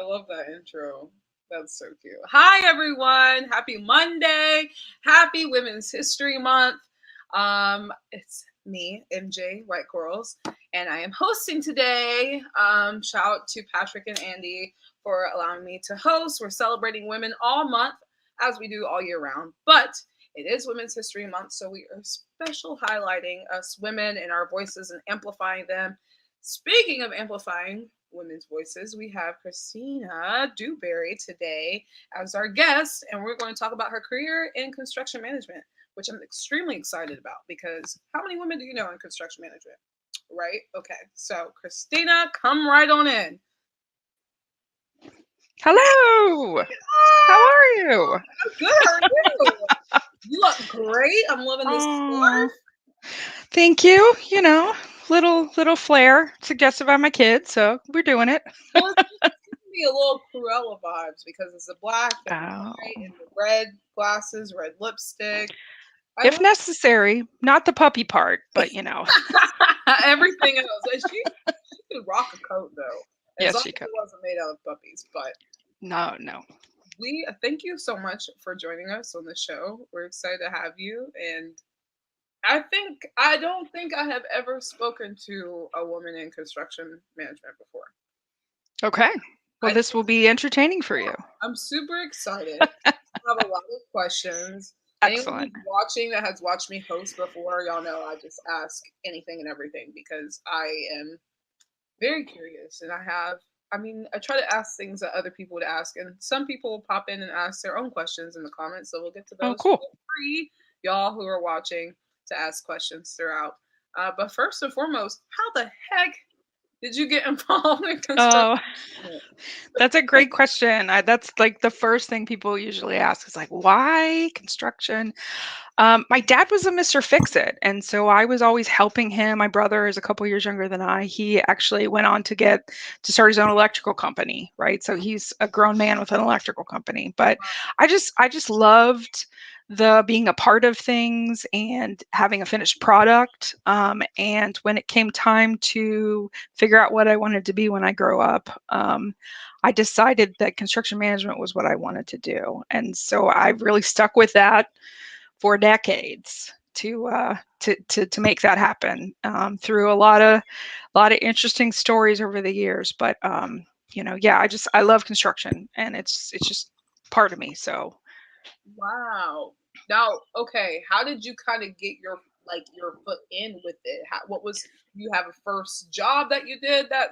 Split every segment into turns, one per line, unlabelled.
love that intro. That's so cute. Hi, everyone. Happy Monday. Happy Women's History Month. It's me, MJ White-Quarles, and I am hosting today. Shout out to Patrick and Andy for allowing me to host. We're celebrating women all month, as we do all year round, but it is Women's History Month, so we are special highlighting us women and our voices and amplifying them. Speaking of amplifying women's voices, we have Kristina Dewberry today as our guest, and we're going to talk about her career in construction management, which I'm extremely excited about because how many women do you know in construction management? Right? Okay. So, Kristina, come right on in.
Hello. How are you?
I'm good. How are you? You look great. I'm loving this scarf.
Thank you. You know, little flair suggested by my kids, so we're doing it.
Well, it's giving me a little Cruella vibes because it's the black and
Oh.
white and the red glasses, red lipstick.
If necessary, not the puppy part, but you know.
Everything else. And she could rock a coat though. As
Yes,
long
she
as
could.
it wasn't made out of puppies. But
No.
we thank you so much for joining us on the show. We're excited to have you. And I don't think I have ever spoken to a woman in construction management before.
Okay. Well, this will be entertaining for you.
I'm super excited. I have a lot of questions. Anyone
Excellent.
who's watching that has watched me host before, y'all know I just ask anything and everything because I am very curious and I try to ask things that other people would ask, and some people will pop in and ask their own questions in the comments, so we'll get to
Oh,
those.
cool.
Feel free, y'all who are watching, to ask questions throughout. But first and foremost, how the heck did you get involved in construction?
That's a great question. That's like the first thing people usually ask is like, why construction? My dad was a Mr. Fix-It, and so I was always helping him. My brother is a couple years younger than I. He actually went on to start his own electrical company, right? So he's a grown man with an electrical company. But I just loved the being a part of things and having a finished product. And when it came time to figure out what I wanted to be when I grow up, I decided that construction management was what I wanted to do. And so I really stuck with that for decades to make that happen through a lot of interesting stories over the years. But I love construction, and it's just part of me. So
Wow. Now, okay, how did you kind of get your foot in with it? What was you have a first job that you did that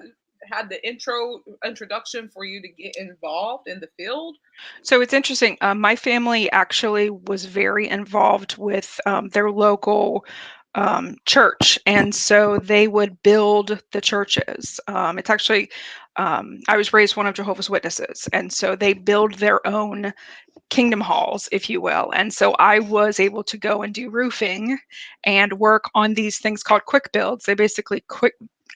had the introduction for you to get involved in the field?
So it's interesting. My family actually was very involved with their local church, and so they would build the churches. It's actually, I was raised one of Jehovah's Witnesses, and so they build their own kingdom halls, if you will. And so I was able to go and do roofing and work on these things called quick builds. They basically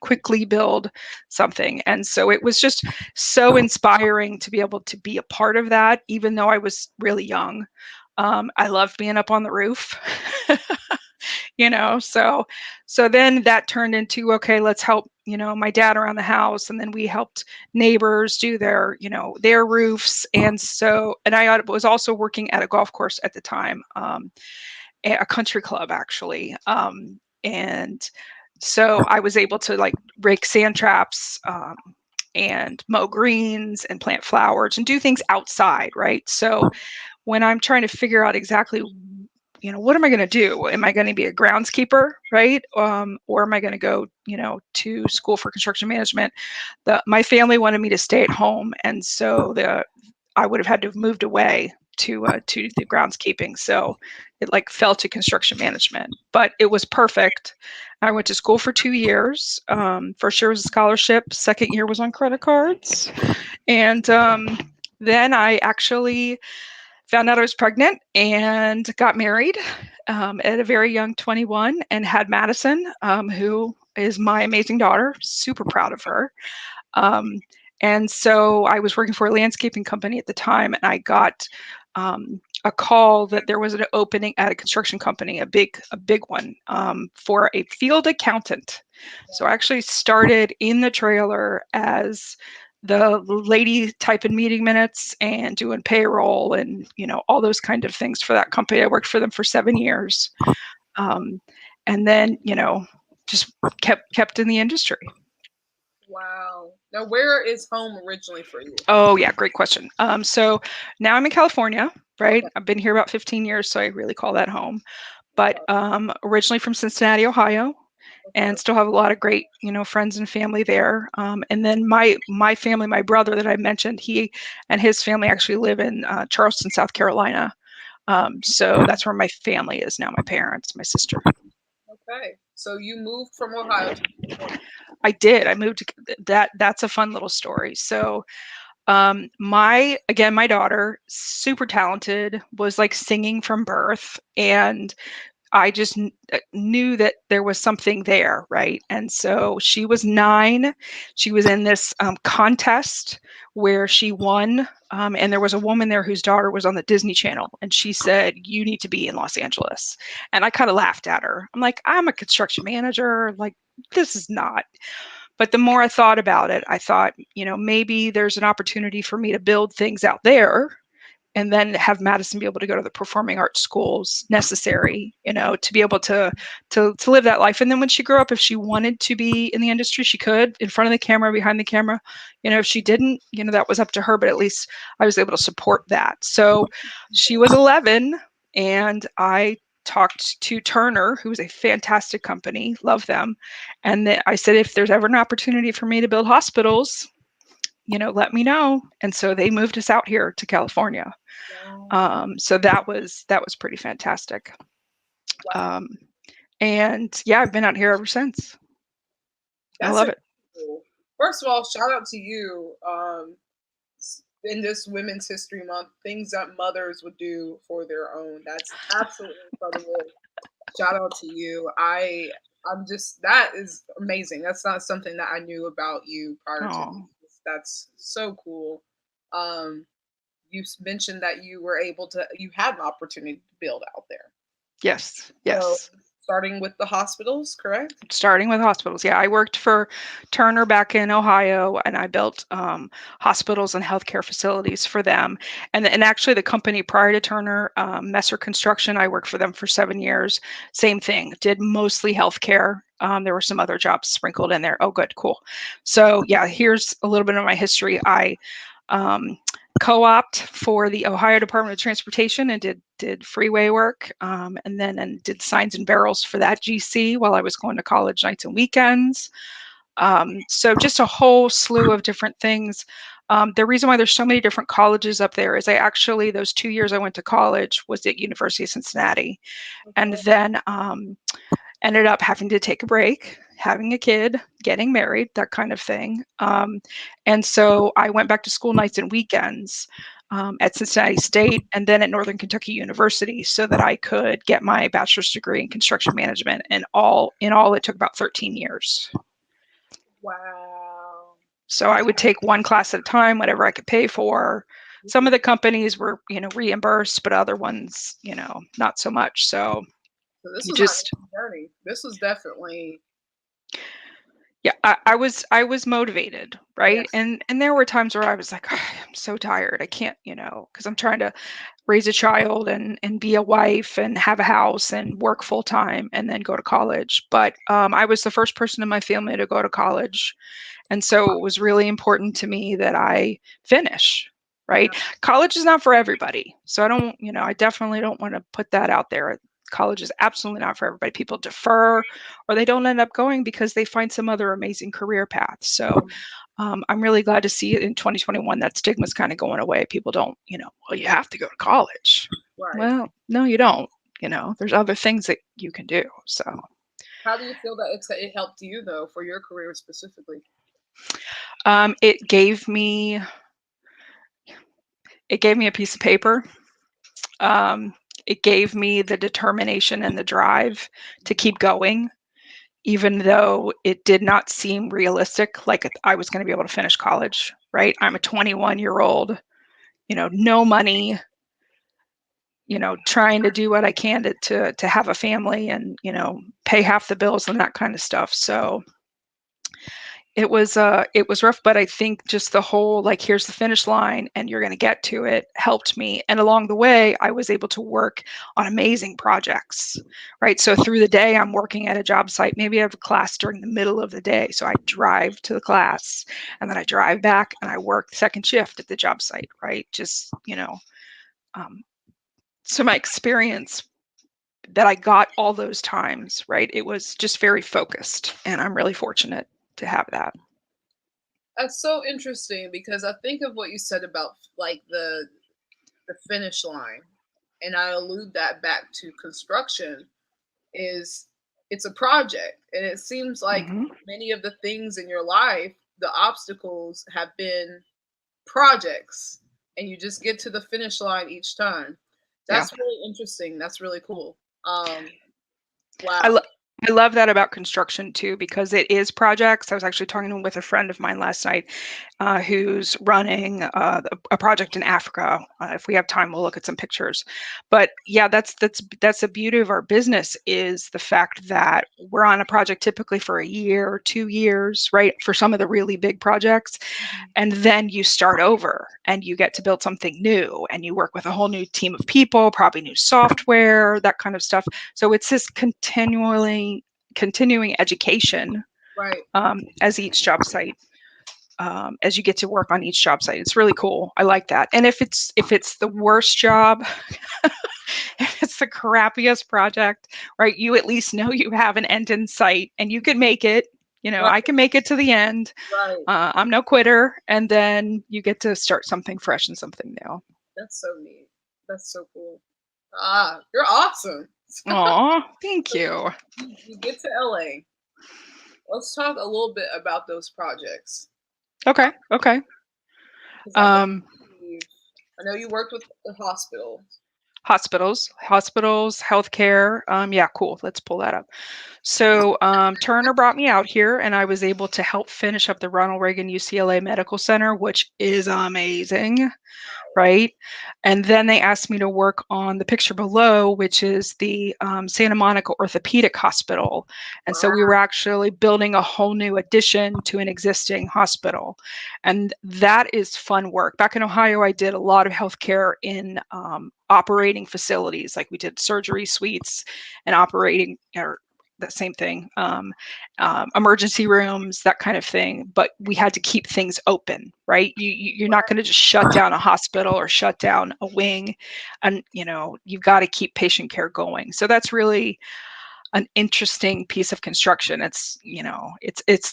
quickly build something. And so it was just so inspiring to be able to be a part of that, even though I was really young. I loved being up on the roof. So then that turned into, okay, let's help my dad around the house, and then we helped neighbors do their roofs. And I was also working at a golf course at the time, a country club actually, and so I was able to like rake sand traps, and mow greens and plant flowers and do things outside, right? So when I'm trying to figure out exactly what am I going to do? Am I going to be a groundskeeper, right? Or am I going to go, to school for construction management? My family wanted me to stay at home, and so I would have had to have moved away to the groundskeeping. So it like fell to construction management, but it was perfect. I went to school for 2 years. First year was a scholarship. Second year was on credit cards, and then I actually found out I was pregnant and got married at a very young 21, and had Madison, who is my amazing daughter. Super proud of her. And so I was working for a landscaping company at the time, and I got a call that there was an opening at a construction company, a big one, for a field accountant. So I actually started in the trailer as the lady typing meeting minutes and doing payroll and, all those kind of things for that company. I worked for them for 7 years. And then, just kept in the industry.
Wow. Now, where is home originally for you?
Oh yeah, great question. So now I'm in California, right?
Okay.
I've been here about 15 years, so I really call that home. But
Okay.
originally from Cincinnati, Ohio, and
Okay.
still have a lot of great, friends and family there. And then my family, my brother that I mentioned, he and his family actually live in Charleston, South Carolina. So that's where my family is now. My parents, my sister.
Okay. So you moved from Ohio to California.
I did. I moved to that. That's a fun little story. So my daughter, super talented, was like singing from birth, and I just knew that there was something there, right? And so she was 9. She was in this contest where she won, and there was a woman there whose daughter was on the Disney Channel, and she said, "You need to be in Los Angeles." And I kind of laughed at her. I'm like, "I'm a construction manager. Like, this is not." But the more I thought about it, I thought, maybe there's an opportunity for me to build things out there and then have Madison be able to go to the performing arts schools necessary, to be able to live that life. And then when she grew up, if she wanted to be in the industry, she could, in front of the camera, behind the camera. If she didn't, that was up to her, but at least I was able to support that. So she was 11, and I talked to Turner, who's a fantastic company, love them. And then I said, if there's ever an opportunity for me to build hospitals, let me know. And so they moved us out here to California.
Wow.
So that was pretty fantastic.
Wow.
Um, and yeah, I've been out here ever since. I
That's
love it.
incredible. First of all, shout out to you. In this Women's History Month, things that mothers would do for their own. That's absolutely incredible. Shout out to you. I'm just, that is amazing. That's not something that I knew about you prior to
Oh,
this. That's so cool. Um, you mentioned that you had an opportunity to build out there.
yes,
So
yes.
starting with the hospitals, correct?
Starting with hospitals. Yeah, I worked for Turner back in Ohio, and I built hospitals and healthcare facilities for them. And actually, the company prior to Turner, Messer Construction, I worked for them for 7 years. Same thing, did mostly healthcare. There were some other jobs sprinkled in there. Oh, good, cool. So yeah, here's a little bit of my history. I um, co-opt for the Ohio Department of Transportation and did freeway work, and then did signs and barrels for that GC while I was going to college nights and weekends. So just a whole slew of different things. The reason why there's so many different colleges up there is those 2 years I went to college was at University of Cincinnati, and
Okay.
then ended up having to take a break, having a kid, getting married, that kind of thing. And so I went back to school nights and weekends at Cincinnati State and then at Northern Kentucky University so that I could get my bachelor's degree in construction management. And in all, it took about 13 years.
Wow.
So I would take one class at a time, whatever I could pay for. Some of the companies were, reimbursed, but other ones, not so much. So
So this
you
was not
just
a journey. This was definitely,
yeah, I was motivated,
yeah.
right? And there were times where I was like, "Oh, I'm so tired. I can't, because I'm trying to raise a child and be a wife and have a house and work full time and then go to college." But I was the first person in my family to go to college, and so it was really important to me that I finish.
Yeah.
Right? College is not for everybody, so I definitely don't want to put that out there. College is absolutely not for everybody. People defer or they don't end up going because they find some other amazing career path. So I'm really glad to see it in 2021 that stigma's kind of going away. People don't, well, you have to go to college.
Right.
Well, no, you don't. There's other things that you can do. So
How do you feel that it helped you though for your career specifically?
it gave me a piece of paper. Um, it gave me the determination and the drive to keep going, even though it did not seem realistic, like I was going to be able to finish college, right? I'm a 21-year-old, no money, trying to do what I can to have a family and, pay half the bills and that kind of stuff. So it was rough, but I think just the whole, like, here's the finish line and you're going to get to it, helped me. And along the way, I was able to work on amazing projects, right? So through the day, I'm working at a job site. Maybe I have a class during the middle of the day. So I drive to the class and then I drive back and I work second shift at the job site, right? Just, so my experience that I got all those times, right? It was just very focused, and I'm really fortunate to have that.
That's so interesting because I think of what you said about like the finish line, and I allude that back to construction. Is it's a project, and it seems like
Mm-hmm.
many of the things in your life, the obstacles have been projects, and you just get to the finish line each time.
Yeah.
That's really interesting. That's really cool.
I,
Wow.
lo- I love that about construction too, because it is projects. I was actually talking with a friend of mine last night who's running a project in Africa. If we have time, we'll look at some pictures. But yeah, that's the beauty of our business, is the fact that we're on a project typically for a year, 2 years, right? For some of the really big projects. And then you start over and you get to build something new and you work with a whole new team of people, probably new software, that kind of stuff. So it's this continuing education
Right.
as each job site, as you get to work on each job site. It's really cool. I like that. And if it's the worst job, if it's the crappiest project, right, you at least know you have an end in sight and you can make it.
Right.
I can make it to the end.
Right.
I'm no quitter. And then you get to start something fresh and something new.
That's so neat. That's so cool. Ah, you're awesome.
Aw, thank you.
You get to LA. Let's talk a little bit about those projects.
Okay. Okay.
'Cause
Um,
I know you worked with the hospital.
hospitals, healthcare. Yeah, cool. Let's pull that up. So Turner brought me out here, and I was able to help finish up the Ronald Reagan UCLA Medical Center, which is amazing, right? And then they asked me to work on the picture below, which is the Santa Monica Orthopedic Hospital. And so we were actually building a whole new addition to an existing hospital. And that is fun work. Back in Ohio, I did a lot of healthcare in operating facilities, like we did surgery suites and operating, or the same thing, emergency rooms, that kind of thing. But we had to keep things open, right? You're not going to just shut down a hospital or shut down a wing, and you've got to keep patient care going. So that's really an interesting piece of construction. It's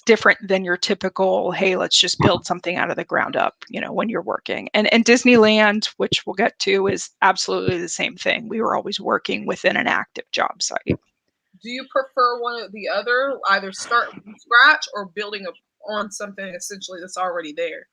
different than your typical, hey, let's just build something out of the ground up, when you're working. And Disneyland, which we'll get to, is absolutely the same thing. We were always working within an active job site.
Do you prefer one or the other, either start from scratch or building on something essentially that's already there?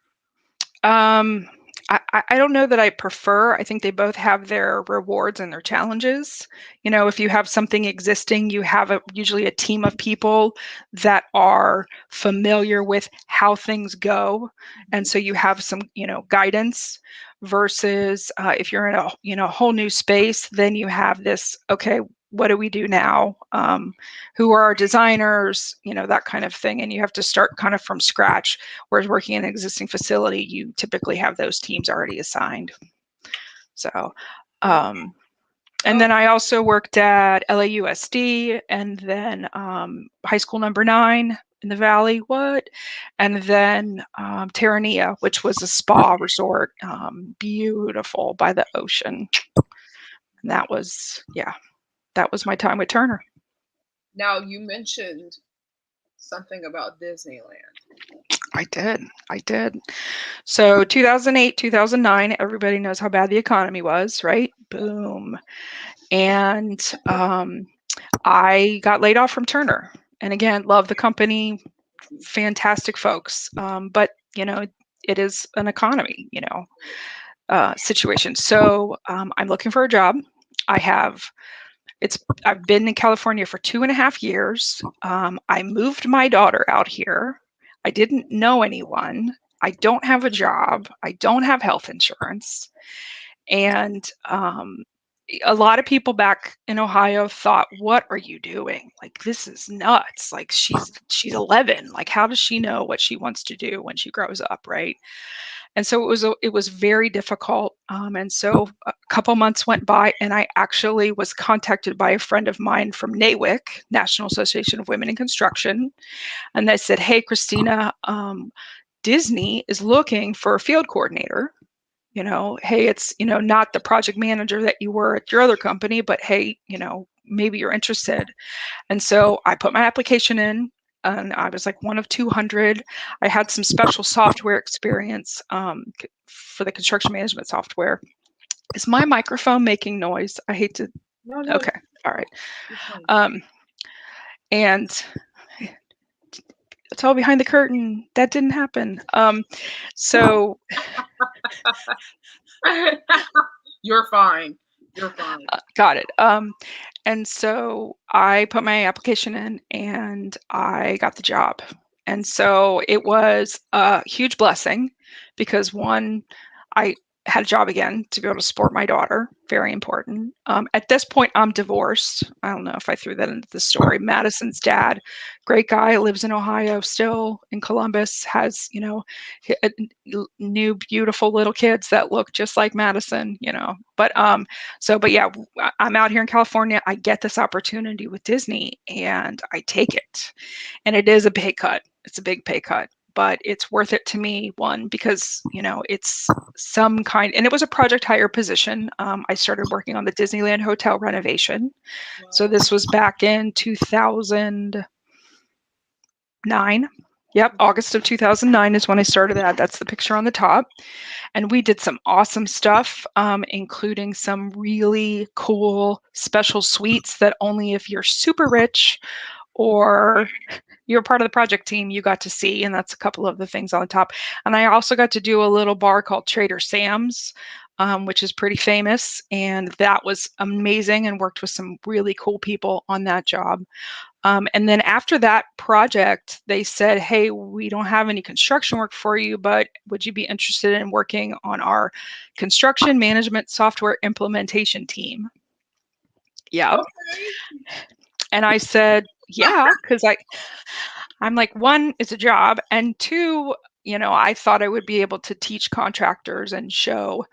Um, I don't know that I prefer. I think they both have their rewards and their challenges. If you have something existing, you have usually a team of people that are familiar with how things go. And so you have some, guidance, versus if you're in a whole new space, then you have this, okay, what do we do now? Who are our designers? That kind of thing. And you have to start kind of from scratch. Whereas working in an existing facility, you typically have those teams already assigned. So, and then I also worked at LAUSD, and then high school number 9 in the Valley. And then Terranea, which was a spa resort, beautiful by the ocean. And that was my time with Turner.
Now, you mentioned something about Disneyland.
I did. So 2008, 2009, everybody knows how bad the economy was, right? Boom. And I got laid off from Turner. And again, love the company, fantastic folks. But, it is an economy, situation. So I'm looking for a job. I've been in California for 2.5 years. I moved my daughter out here. I didn't know anyone. I don't have a job. I don't have health insurance. And a lot of people back in Ohio thought, what are you doing? Like, this is nuts. Like, she's 11. Like, how does she know what she wants to do when she grows up, right? And so it was very difficult. And so a couple months went by, and I actually was contacted by a friend of mine from NAWIC, National Association of Women in Construction, and they said, "Hey, Kristina, Disney is looking for a field coordinator. Hey, it's, not the project manager that you were at your other company, but hey, maybe you're interested." And so I put my application in, and I was like one of 200. I had some special software experience for the construction management software. Is my microphone making noise? I hate to.
No, no,
Okay. All right.
it's fine.
And it's all behind the curtain. That didn't happen. So
You're fine. You're fine.
got it. And so I put my application in, and I got the job. And so it was a huge blessing because, one, I had a job again to be able to support my daughter. Very important. At this point, I'm divorced. I don't know if I threw that into the story. Madison's dad, great guy, lives in Ohio still, in Columbus, has, new beautiful little kids that look just like Madison, But yeah, I'm out here in California. I get this opportunity with Disney, and I take it. And it is a pay cut. It's a big pay cut, but it's worth it to me. One, because, it's some kind, and it was a project hire position. I started working on the Disneyland hotel renovation.
Wow.
So this was back in 2009. Yep, August of 2009 is when I started that. That's the picture on the top. And we did some awesome stuff, including some really cool special suites that only if you're super rich or you're part of the project team, you got to see. And that's a couple of the things on the top. And I also got to do a little bar called Trader Sam's, which is pretty famous. And that was amazing, and worked with some really cool people on that job. And then after that project, they said, "Hey, we don't have any construction work for you, but would you be interested in working on our construction management software implementation team?" Yeah.
Okay.
And I said, yeah, because I'm like, one, it's a job, and two, I thought I would be able to teach contractors and show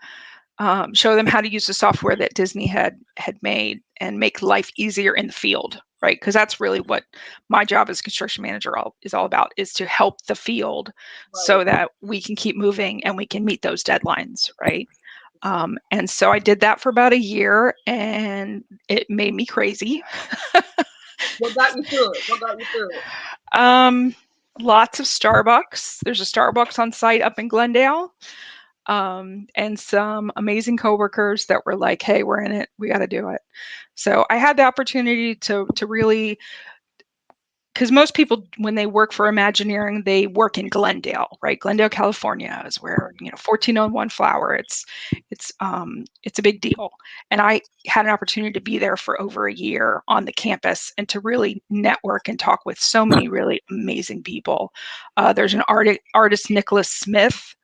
them how to use the software that Disney had made, and make life easier in the field, right? Because that's really what my job as construction manager is all about, is to help the field so that we can keep moving and we can meet those deadlines, right? And so I did that for about a year, and it made me crazy.
What got you through it? What got you through it?
Lots of Starbucks. There's a Starbucks on site up in Glendale. And some amazing coworkers that were like, "Hey, we're in it. We got to do it." So I had the opportunity to really, because most people, when they work for Imagineering, they work in Glendale, right? Glendale, California is where, 1401 Flower. It's a big deal. And I had an opportunity to be there for over a year on the campus, and to really network and talk with so many really amazing people. There's an artist, Nicholas Smith,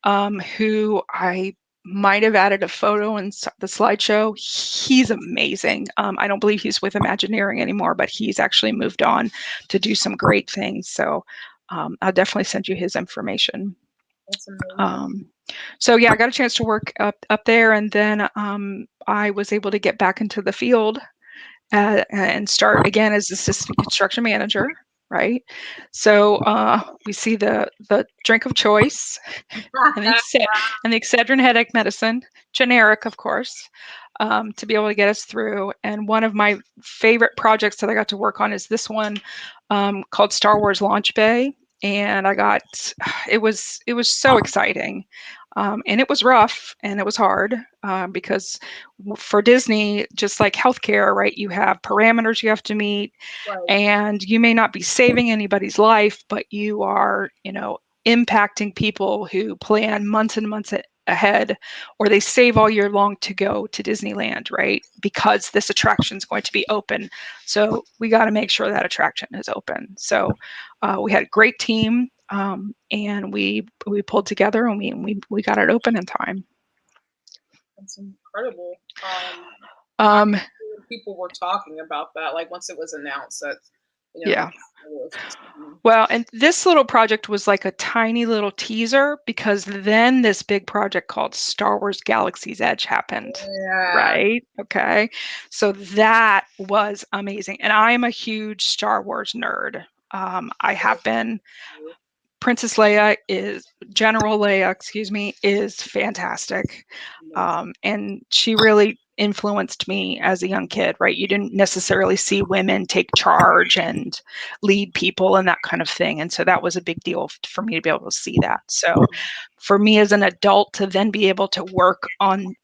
who I might have added a photo in the slideshow. He's amazing. I don't believe he's with Imagineering anymore, but he's actually moved on to do some great things. So I'll definitely send you his information.
That's amazing.
So yeah, I got a chance to work up there, and then I was able to get back into the field and start again as assistant construction manager. Right. So we see the drink of choice, and the Excedrin headache medicine, generic, of course, to be able to get us through. And one of my favorite projects that I got to work on is this one, called Star Wars Launch Bay. And it was so exciting. And it was rough, and it was hard, because for Disney, just like healthcare, right, you have parameters you have to meet,
Right.
and you may not be saving anybody's life, but you are, impacting people who plan months and months ahead, or they save all year long to go to Disneyland, right? Because this attraction is going to be open. So we got to make sure that attraction is open. So we had a great team, and we pulled together, and we got it open in time.
That's incredible. I
Um,
people were talking about that, like once it was announced that,
yeah.
it was just,
Well, and this little project was like a tiny little teaser because then this big project called Star Wars Galaxy's Edge happened.
yeah.
Right. Okay. So that was amazing. And I am a huge Star Wars nerd. I have been. Princess Leia is General Leia, excuse me, is fantastic. And she really influenced me as a young kid, right? You didn't necessarily see women take charge and lead people and that kind of thing. And so that was a big deal for me to be able to see that. So for me as an adult to then be able to work on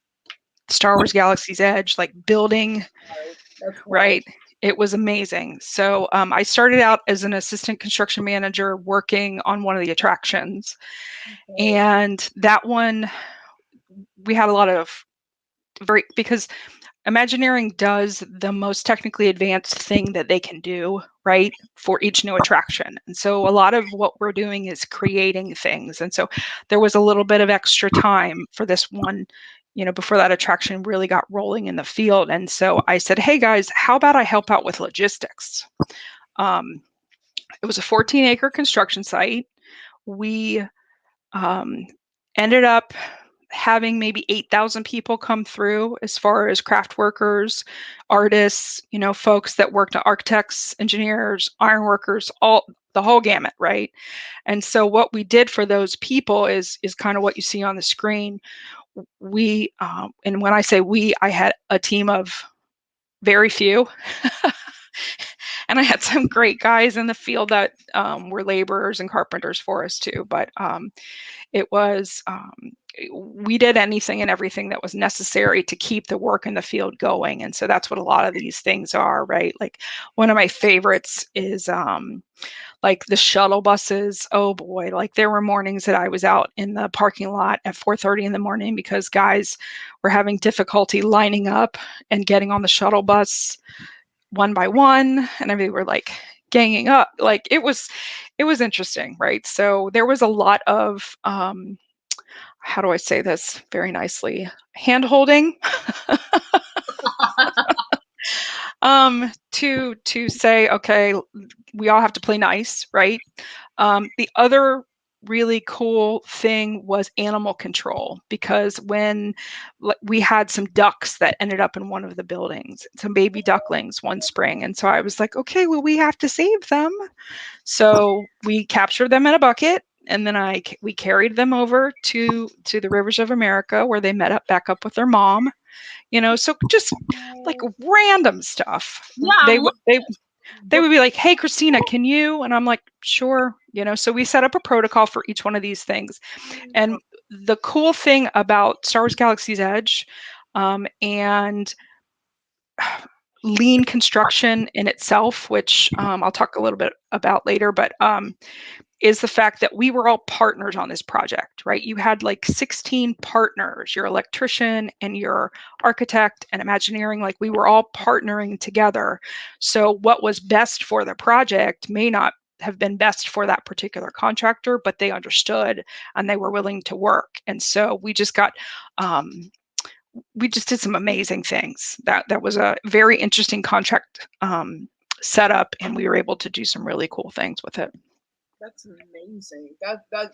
Star Wars Galaxy's Edge, like building,
That's wild.
right? It was amazing. So I started out as an assistant construction manager working on one of the attractions.
Okay.
And that one, we had a lot of because Imagineering does the most technically advanced thing that they can do, right, for each new attraction. And so a lot of what we're doing is creating things. And so there was a little bit of extra time for this one, before that attraction really got rolling in the field. And so I said, hey guys, how about I help out with logistics? It was a 14-acre construction site. We ended up having maybe 8,000 people come through as far as craft workers, artists, folks that worked, architects, engineers, iron workers, all the whole gamut, right? And so what we did for those people is kind of what you see on the screen. We and when I say we, I had a team of very few. And I had some great guys in the field that were laborers and carpenters for us too. But it was we did anything and everything that was necessary to keep the work in the field going. And so that's what a lot of these things are, right? Like one of my favorites is like the shuttle buses. Oh boy, like there were mornings that I was out in the parking lot at 4:30 in the morning because guys were having difficulty lining up and getting on the shuttle bus one by one, and we were like ganging up. Like it was interesting, right? So there was a lot of how do I say this very nicely? Hand holding to say, okay, we all have to play nice, right? The other really cool thing was animal control, because when we had some ducks that ended up in one of the buildings, some baby ducklings one spring, and so I was like, okay, well, we have to save them. So we captured them in a bucket, and then we carried them over to the rivers of America, where they met up back up with their mom. So just like random stuff.
Yeah,
They
I'm
would they would be like, hey, Kristina, can you? And I'm like, sure. So we set up a protocol for each one of these things. And the cool thing about Star Wars Galaxy's Edge and lean construction in itself, which I'll talk a little bit about later, but is the fact that we were all partners on this project, right? You had like 16 partners, your electrician and your architect and Imagineering, like we were all partnering together. So what was best for the project may not have been best for that particular contractor, but they understood and they were willing to work. And so we just did some amazing things. That was a very interesting contract setup, and we were able to do some really cool things with it.
That's amazing. That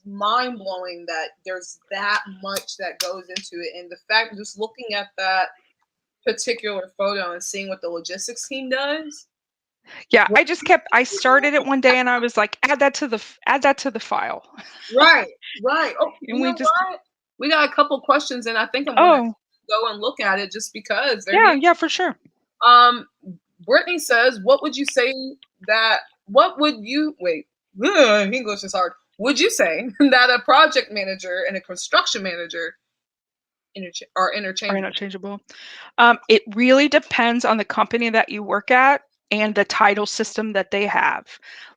mind blowing that there's that much that goes into it, and the fact just looking at that particular photo and seeing what the logistics team does.
Yeah, I started it one day and I was like, add that to the file.
Right, right. Oh,
And
you know what? We got a couple questions, and I think I'm gonna
oh,
go and look at it just because they're
yeah,
here.
yeah, for sure.
Brittany says, "What would you say that? What would you wait? English is hard. Would you say that a project manager and a construction manager are
Are
interchangeable?"
interchangeable. It really depends on the company that you work at and the title system that they have.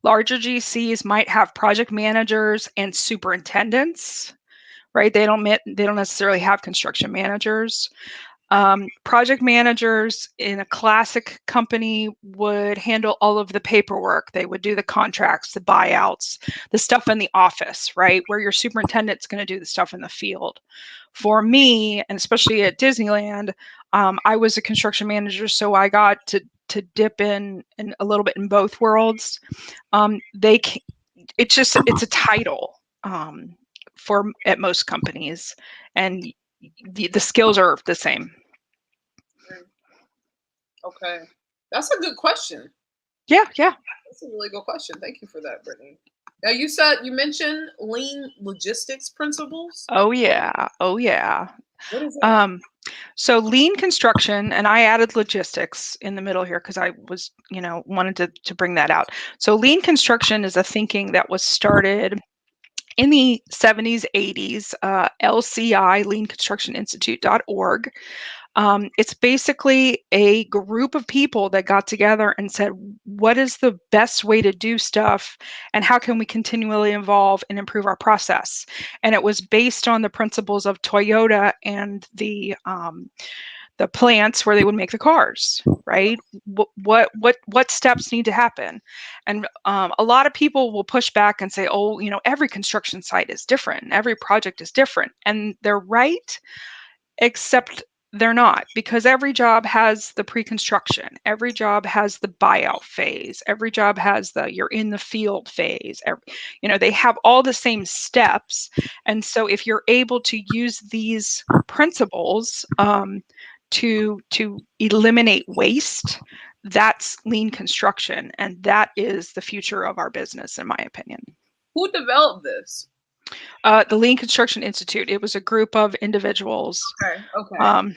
Larger GCs might have project managers and superintendents, right? They don't necessarily have construction managers. Project managers in a classic company would handle all of the paperwork. They would do the contracts, the buyouts, the stuff in the office, right? Where your superintendent's going to do the stuff in the field. For me, and especially at Disneyland, I was a construction manager, so I got to dip in a little bit in both worlds. It's a title for at most companies, and the skills are the same.
Okay, that's a good question.
Yeah.
That's a really good question. Thank you for that, Brittany. Now you mentioned lean logistics principles.
Oh yeah.
What is that?
So lean construction, and I added logistics in the middle here because I was, wanted to bring that out. So lean construction is a thinking that was started in the 70s, 80s, LCI, leanconstructioninstitute.org. It's basically a group of people that got together and said, what is the best way to do stuff and how can we continually evolve and improve our process? And it was based on the principles of Toyota and the plants where they would make the cars, right? What steps need to happen? And a lot of people will push back and say, oh, every construction site is different, every project is different, and they're right, except they're not, because every job has the pre-construction, every job has the buyout phase, every job has the you're in the field phase. They have all the same steps, and so if you're able to use these principles to eliminate waste, that's lean construction, and that is the future of our business, in my opinion.
Who developed this?
The Lean Construction Institute. It was a group of individuals.
Okay.
I've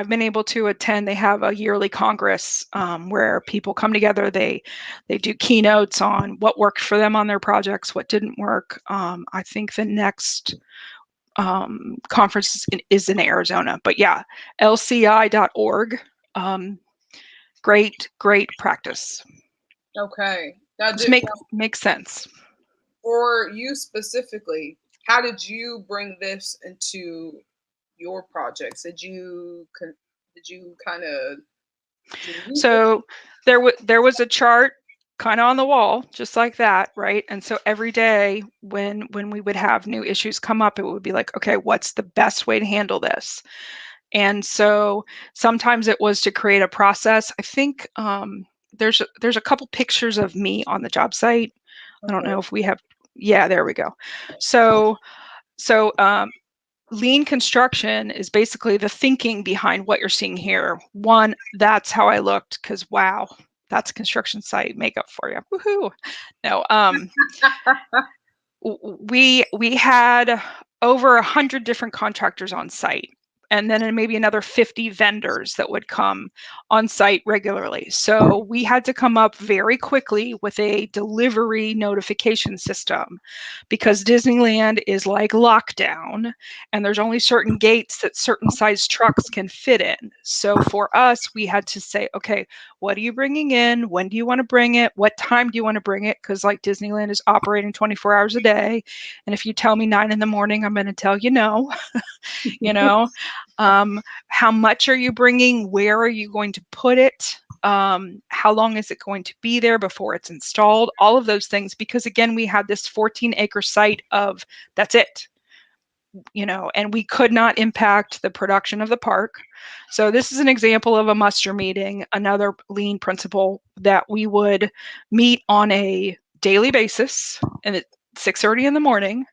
been able to attend. They have a yearly congress where people come together. They do keynotes on what worked for them on their projects, what didn't work. I think the next conference is in Arizona, but yeah, lci.org. Great practice.
Okay.
That makes sense.
For you specifically, how did you bring this into your projects? Did you kind of?
So there was a chart kind of on the wall, just like that, right? And so every day when we would have new issues come up, it would be like, okay, what's the best way to handle this? And so sometimes it was to create a process. I think there's a couple pictures of me on the job site. Okay. I don't know if we have. Yeah, there we go. So lean construction is basically the thinking behind what you're seeing here. One, that's how I looked, because wow, that's a construction site makeup for you. Woohoo! No, we had over 100 different contractors on site, and then maybe another 50 vendors that would come on site regularly. So we had to come up very quickly with a delivery notification system, because Disneyland is like lockdown and there's only certain gates that certain size trucks can fit in. So for us, we had to say, okay, what are you bringing in? When do you want to bring it? What time do you want to bring it? Because like Disneyland is operating 24 hours a day. And if you tell me 9 a.m, I'm going to tell you no. How much are you bringing? Where are you going to put it? How long is it going to be there before it's installed? All of those things, because again, we had this 14-acre site of that's it, and we could not impact the production of the park. So this is an example of a muster meeting, another lean principle that we would meet on a daily basis, and at 6:30 in the morning.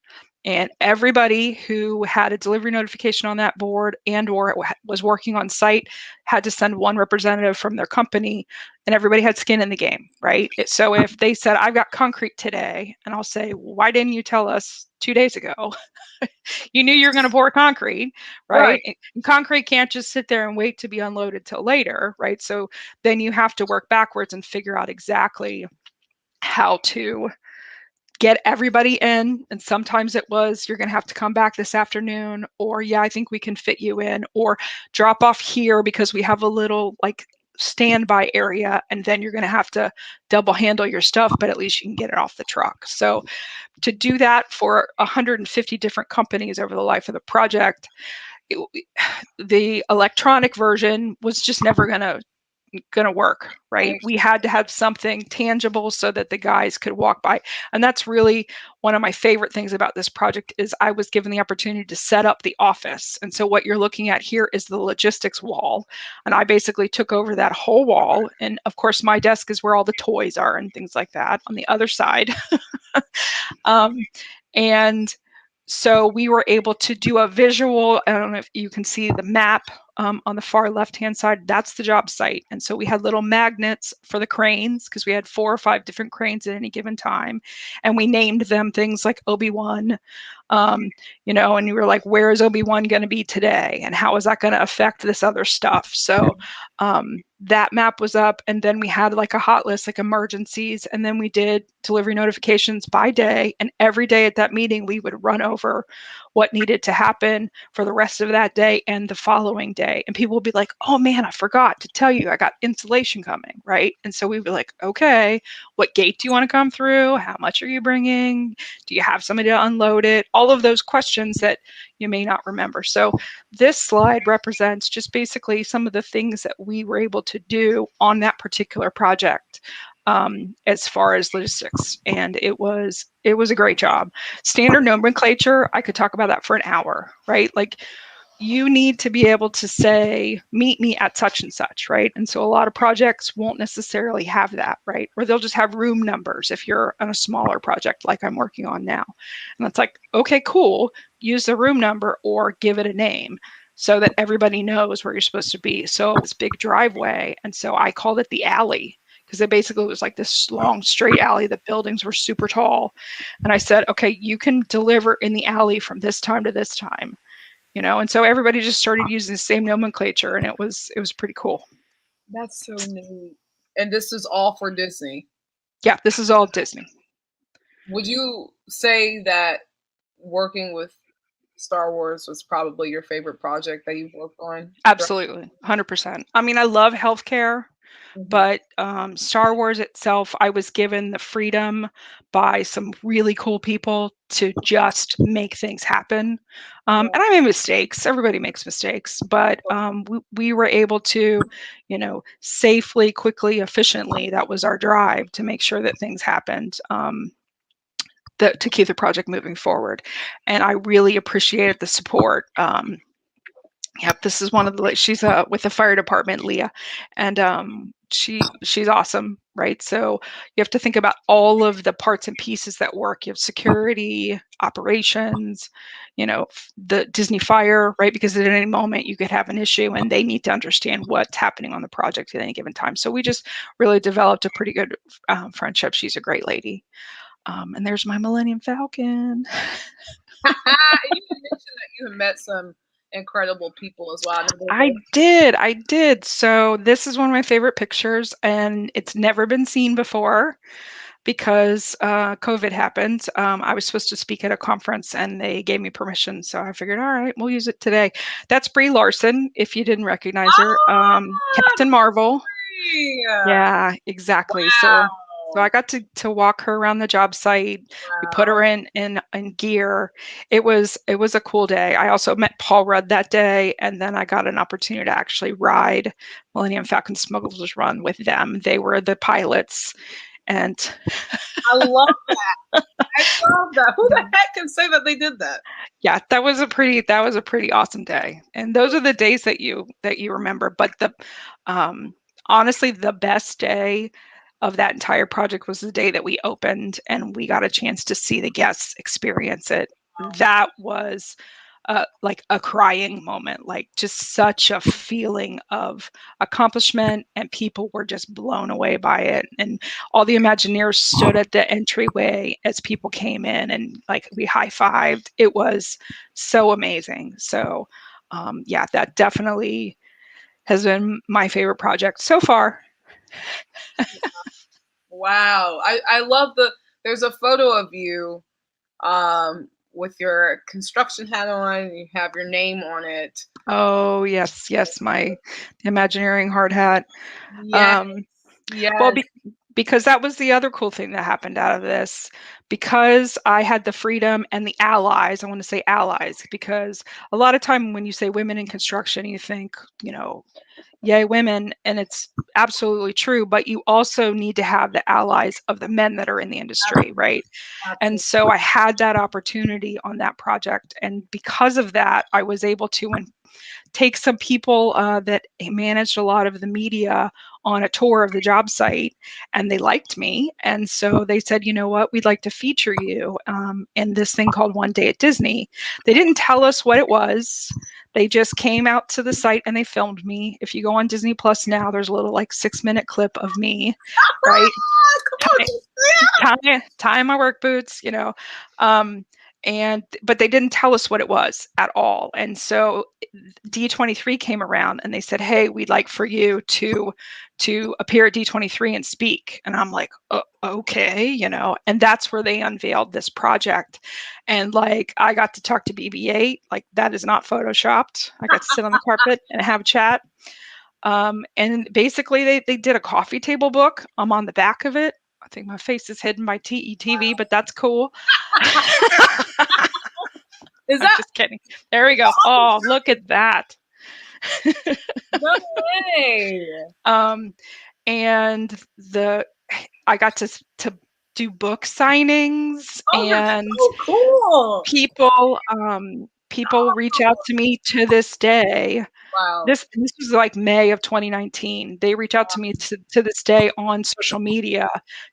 And everybody who had a delivery notification on that board and or was working on site had to send one representative from their company, and everybody had skin in the game, right? So if they said, I've got concrete today, and I'll say, why didn't you tell us 2 days ago? You knew you were going to pour concrete, right? And concrete can't just sit there and wait to be unloaded till later, right? So then you have to work backwards and figure out exactly how to get everybody in. And sometimes it was, you're going to have to come back this afternoon, or yeah, I think we can fit you in, or drop off here because we have a little like standby area, and then you're going to have to double handle your stuff, but at least you can get it off the truck. So to do that for 150 different companies over the life of the project, the electronic version was just never gonna work, right? We had to have something tangible so that the guys could walk by. And that's really one of my favorite things about this project is I was given the opportunity to set up the office. And so what you're looking at here is the logistics wall. And I basically took over that whole wall. And of course, my desk is where all the toys are and things like that on the other side. And so we were able to do a visual. I don't know if you can see the map on the far left-hand side. That's the job site. And so we had little magnets for the cranes because we had 4 or 5 different cranes at any given time. And we named them things like Obi-Wan, you know, and you were like, where is Obi-Wan going to be today? And how is that going to affect this other stuff? So that map was up. And then we had like a hot list, like emergencies. And then we did delivery notifications by day. And every day at that meeting, we would run over what needed to happen for the rest of that day and the following day. And people would be like, oh man, I forgot to tell you, I got insulation coming, right? And so we'd be like, okay, what gate do you want to come through? How much are you bringing? Do you have somebody to unload it? All of those questions that you may not remember. So this slide represents just basically some of the things that we were able to do on that particular project. As far as logistics, and it was a great job. Standard nomenclature, I could talk about that for an hour, right? Like you need to be able to say, meet me at such and such, right? And so a lot of projects won't necessarily have that, right? Or they'll just have room numbers if you're on a smaller project like I'm working on now. And it's like, okay, cool, use the room number or give it a name so that everybody knows where you're supposed to be. So this big driveway, and so I called it the alley, because it basically was like this long straight alley. The buildings were super tall. And I said, okay, you can deliver in the alley from this time to this time, you know? And so everybody just started using the same nomenclature, and it was pretty cool.
That's so neat. And this is all for Disney.
Yeah, this is all Disney.
Would you say that working with Star Wars was probably your favorite project that you've worked on?
Absolutely, 100%. I mean, I love healthcare. But Star Wars itself, I was given the freedom by some really cool people to just make things happen. And I made mistakes. Everybody makes mistakes. But we were able to, you know, safely, quickly, efficiently, that was our drive to make sure that things happened. To keep the project moving forward. And I really appreciated the support. Yep, this is one of the, she's with the fire department, Leah, and she's awesome, right? So you have to think about all of the parts and pieces that work. You have security, operations, you know, the Disney Fire, right? Because at any moment you could have an issue and they need to understand what's happening on the project at any given time. So we just really developed a pretty good friendship. She's a great lady. And there's my Millennium Falcon.
You mentioned that you have met some incredible people as well.
I did. So this is one of my favorite pictures, and it's never been seen before because COVID happened. I was supposed to speak at a conference, and they gave me permission, so I figured, all right, we'll use it today. That's Brie Larson, if you didn't recognize her. Captain Marvel. Yeah, exactly.
Wow.
So I got to walk her around the job site. Wow. We put her in gear. It was a cool day. I also met Paul Rudd that day, and then I got an opportunity to actually ride Millennium Falcon Smugglers Run with them. They were the pilots, and
I love that. I love that. Who the heck can say that they did that?
Yeah, that was a pretty awesome day. And those are the days that you remember. But the honestly, the best day of that entire project was the day that we opened and we got a chance to see the guests experience it. That was like a crying moment, like just such a feeling of accomplishment, and people were just blown away by it. And all the Imagineers stood at the entryway as people came in, and like we high-fived. It was so amazing. So yeah, that definitely has been my favorite project so far.
Wow. I love there's a photo of you with your construction hat on. You have your name on it.
Oh, yes, my Imagineering hard hat.
Yes. Yes.
Well, because that was the other cool thing that happened out of this. Because I had the freedom and the allies, I want to say allies, because a lot of time when you say women in construction, you think, yay, women, and it's absolutely true, but you also need to have the allies of the men that are in the industry, right? And
Absolutely.
so I had that opportunity on that project. And because of that, I was able to take some people that managed a lot of the media on a tour of the job site, and they liked me. And so they said, you know what, we'd like to feature you in this thing called One Day at Disney. They didn't tell us what it was. They just came out to the site and they filmed me. If you go on Disney Plus now, there's a little like 6-minute clip of me, right?
Come on,
Tie my work boots, but they didn't tell us what it was at all. And so D23 came around and they said, hey, we'd like for you to appear at D23 and speak. And I'm like, okay, and that's where they unveiled this project. And like, I got to talk to BB-8, like that is not photoshopped. I got to sit on the carpet and have a chat. And basically they did a coffee table book. I'm on the back of it. I think my face is hidden by TETV, but that's cool.
Is
I'm just kidding. There we go. Oh, look at that.
No way.
And I got to do book signings, and
so cool.
people reach out to me to this day.
Wow.
This was like May of 2019. They reach out to me to this day on social media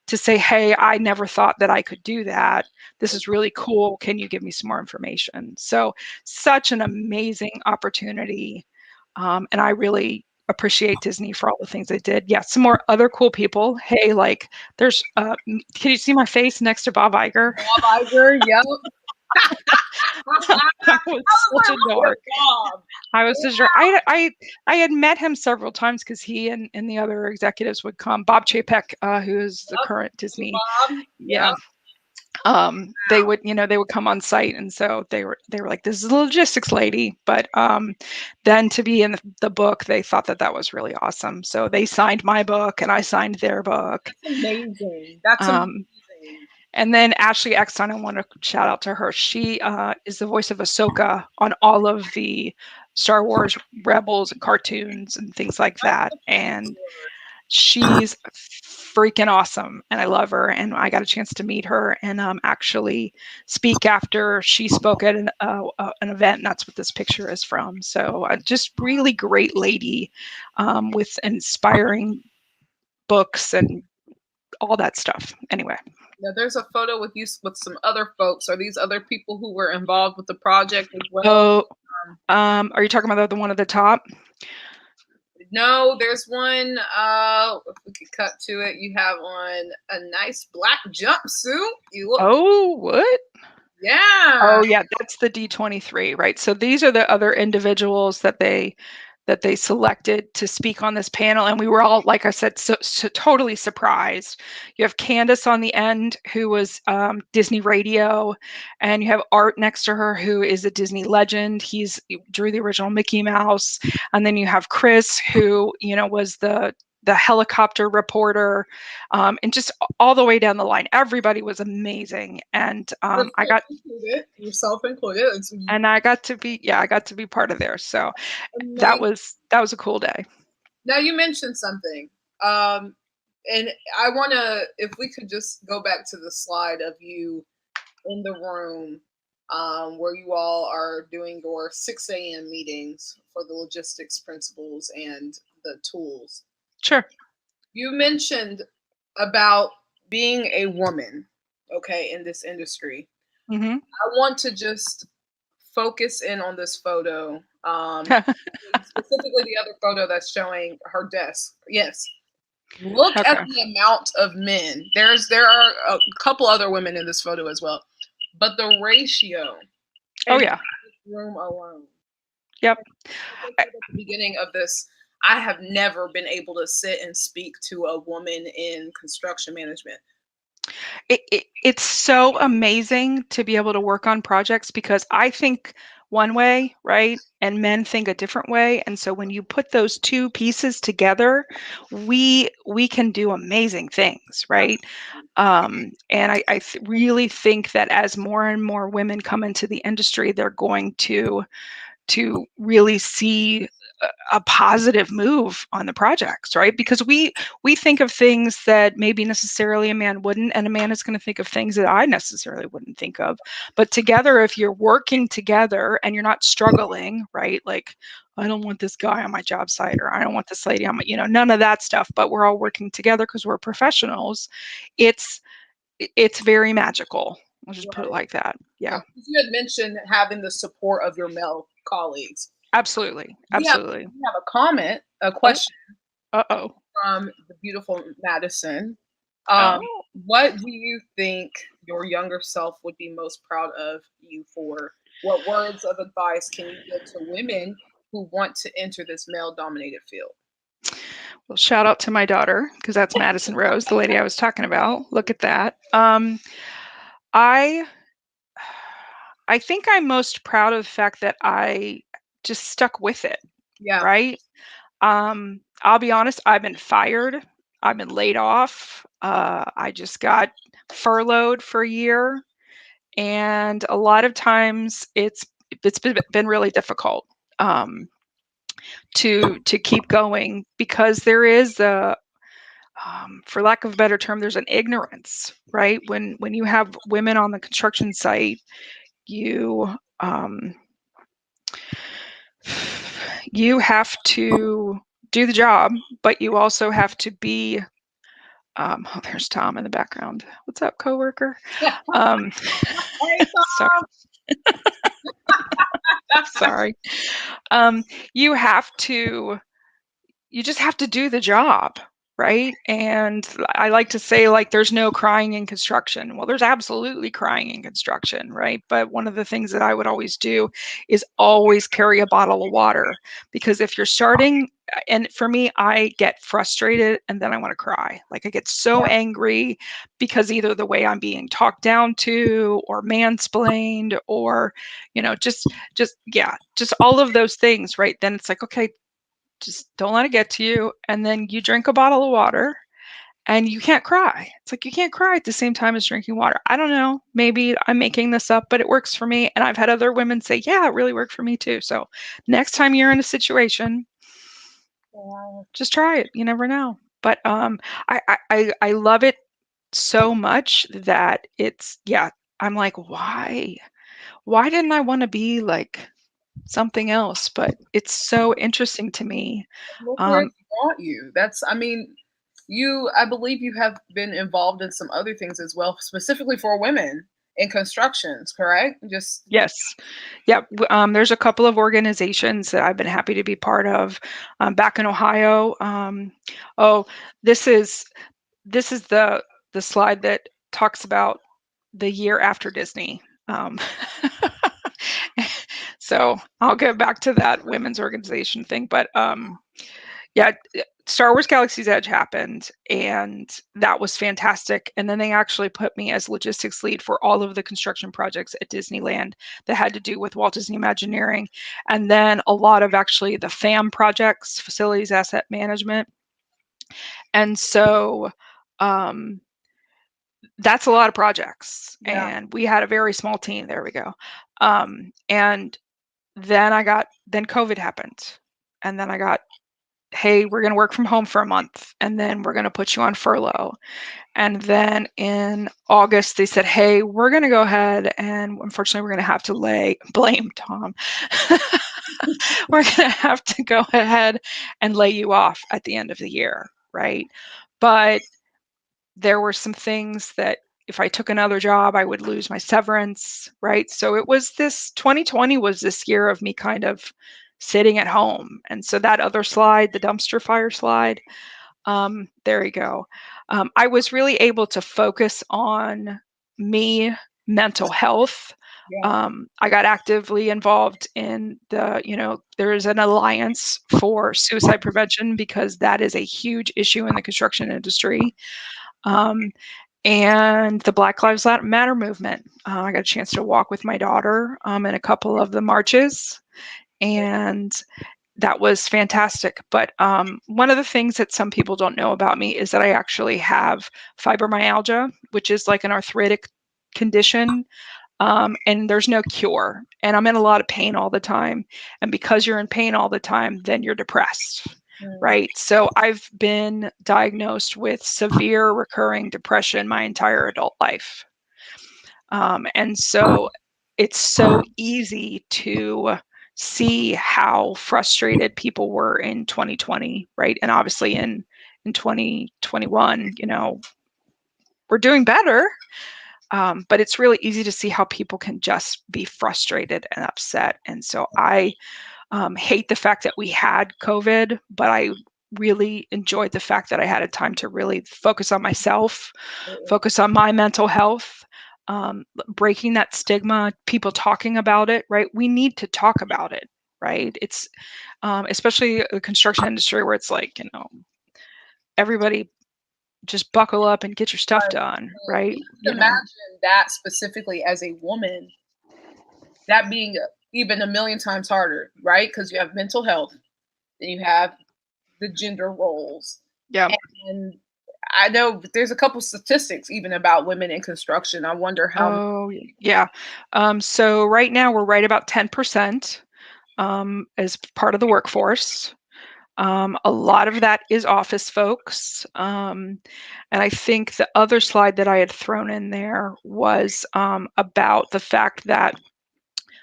to say, hey, I never thought that I could do that. This is really cool. Can you give me some more information? So such an amazing opportunity. And I really appreciate Disney for all the things they did. Yeah, some more other cool people. Hey, like there's, can you see my face next to Bob Iger?
Bob Iger, yep.
I was such a dork. I was such a I had met him several times because he and the other executives would come. Bob Chapek, who is the current Disney, yeah. They would, they would come on site, and so they were like, this is a logistics lady. But then to be in the book, they thought that was really awesome. So they signed my book, and I signed their book.
That's amazing. That's amazing.
And then Ashley Eckstein, I want to shout out to her. She is the voice of Ahsoka on all of the Star Wars Rebels and cartoons and things like that. And she's freaking awesome, and I love her. And I got a chance to meet her and actually speak after she spoke at an event. And that's what this picture is from. So just really great lady with inspiring books and all that stuff. Anyway.
Now, there's a photo with you with some other folks. Are these other people who were involved with the project as well?
Are you talking about the one at the top?
No, there's one. If we could cut to it, you have on a nice black jumpsuit. You look.
Oh, what?
Yeah.
Oh, yeah. That's the D23, right? So these are the other individuals that they selected to speak on this panel. And we were all, like I said, so totally surprised. You have Candace on the end, who was Disney Radio, and you have Art next to her, who is a Disney legend. He drew the original Mickey Mouse. And then you have Chris, who, was the helicopter reporter, and just all the way down the line. Everybody was amazing. And I got
yourself included.
And I got to be part of there. So that was a cool day.
Now you mentioned something. And I want to, if we could just go back to the slide of you in the room where you all are doing your 6 a.m. meetings for the logistics principles and the tools.
Sure.
You mentioned about being a woman, okay, in this industry.
Mm-hmm.
I want to just focus in on this photo, specifically the other photo that's showing her desk. Yes. Look at the amount of men. There are a couple other women in this photo as well, but the ratio.
Oh yeah.
This room alone.
Yep.
At the beginning of this, I have never been able to sit and speak to a woman in construction management.
It's so amazing to be able to work on projects, because I think one way, right? And men think a different way. And so when you put those two pieces together, we can do amazing things, right? And I really think that as more and more women come into the industry, they're going to really see a positive move on the projects, right? Because we think of things that maybe necessarily a man wouldn't, and a man is going to think of things that I necessarily wouldn't think of. But together, if you're working together and you're not struggling, right? Like, I don't want this guy on my job site, or I don't want this lady on my, none of that stuff. But we're all working together because we're professionals. It's it's very magical. I'll just put it
Right.
like that. Yeah.
You had mentioned having the support of your male colleagues.
Absolutely.
We have,
Absolutely.
we have a comment, a
Oh,
question
uh-oh.
from the beautiful Madison.
Oh.
What do you think your younger self would be most proud of you for? What words of advice can you give to women who want to enter this male dominated field?
Well, shout out to my daughter, because that's Madison Rose, the lady I was talking about. Look at that. I I think I'm most proud of the fact that I just stuck with it,
Yeah.
right? I'll be honest, I've been fired. I've been laid off. I just got furloughed for a year, and a lot of times it's been really difficult to keep going, because there is a for lack of a better term, there's an ignorance, right? When you have women on the construction site, you um, you have to do the job, but you also have to be. Oh, there's Tom in the background. What's up, coworker? Um,
Hey,
sorry, sorry. You have to you just have to do the job, right? And I like to say, like, there's no crying in construction. Well, there's absolutely crying in construction, right? But one of the things that I would always do is always carry a bottle of water, because if you're starting, and for me, I get frustrated and then I want to cry. Like, I get so angry because either the way I'm being talked down to, or mansplained, or just all of those things, right? Then it's like, okay, just don't let it get to you. And then you drink a bottle of water and you can't cry. It's like you can't cry at the same time as drinking water. I don't know. Maybe I'm making this up, but it works for me. And I've had other women say, yeah, it really worked for me too. So next time you're in a situation, just try it. You never know. But I love it so much that I'm like, why didn't I want to be like something else? But it's so interesting to me.
Look where
Um,
it brought you. I mean, I believe you have been involved in some other things as well, specifically for women in constructions, correct? Just
Yes. Yeah. There's a couple of organizations that I've been happy to be part of, back in Ohio. Oh, this is the slide that talks about the year after Disney. So I'll get back to that women's organization thing, but yeah, Star Wars Galaxy's Edge happened, and that was fantastic. And then they actually put me as logistics lead for all of the construction projects at Disneyland that had to do with Walt Disney Imagineering, and then a lot of actually the FAM projects, facilities asset management. And so that's a lot of projects,
yeah,
and we had a very small team. There we go. And then COVID happened, and then I got, hey, we're going to work from home for a month, and then we're going to put you on furlough. And then in August, they said, hey, we're going to go ahead, and unfortunately, we're going to have to blame Tom. We're going to have to go ahead and lay you off at the end of the year, right? But there were some things that if I took another job, I would lose my severance, right? So it was 2020 was this year of me kind of sitting at home. And so that other slide, the dumpster fire slide, there you go. I was really able to focus on me, mental health.
yeah,
I got actively involved in there is an alliance for suicide prevention, because that is a huge issue in the construction industry. Um, and the Black Lives Matter movement. I got a chance to walk with my daughter in a couple of the marches, and that was fantastic. But one of the things that some people don't know about me is that I actually have fibromyalgia, which is like an arthritic condition, and there's no cure. And I'm in a lot of pain all the time. And because you're in pain all the time, then you're depressed. Right. So I've been diagnosed with severe recurring depression my entire adult life. And so it's so easy to see how frustrated people were in 2020, right? And obviously in 2021, we're doing better. But it's really easy to see how people can just be frustrated and upset. And so I hate the fact that we had COVID, but I really enjoyed the fact that I had a time to really focus on myself, focus on my mental health, breaking that stigma, people talking about it, right? We need to talk about it, right? It's especially the construction industry where it's like, everybody just buckle up and get your stuff done, right?
You can imagine that specifically as a woman, that being even a million times harder, right? Because you have mental health, and you have the gender roles.
Yeah.
And I know there's a couple statistics even about women in construction. I wonder how.
Oh, yeah. So right now we're right about 10% as part of the workforce. A lot of that is office folks. And I think the other slide that I had thrown in there was about the fact that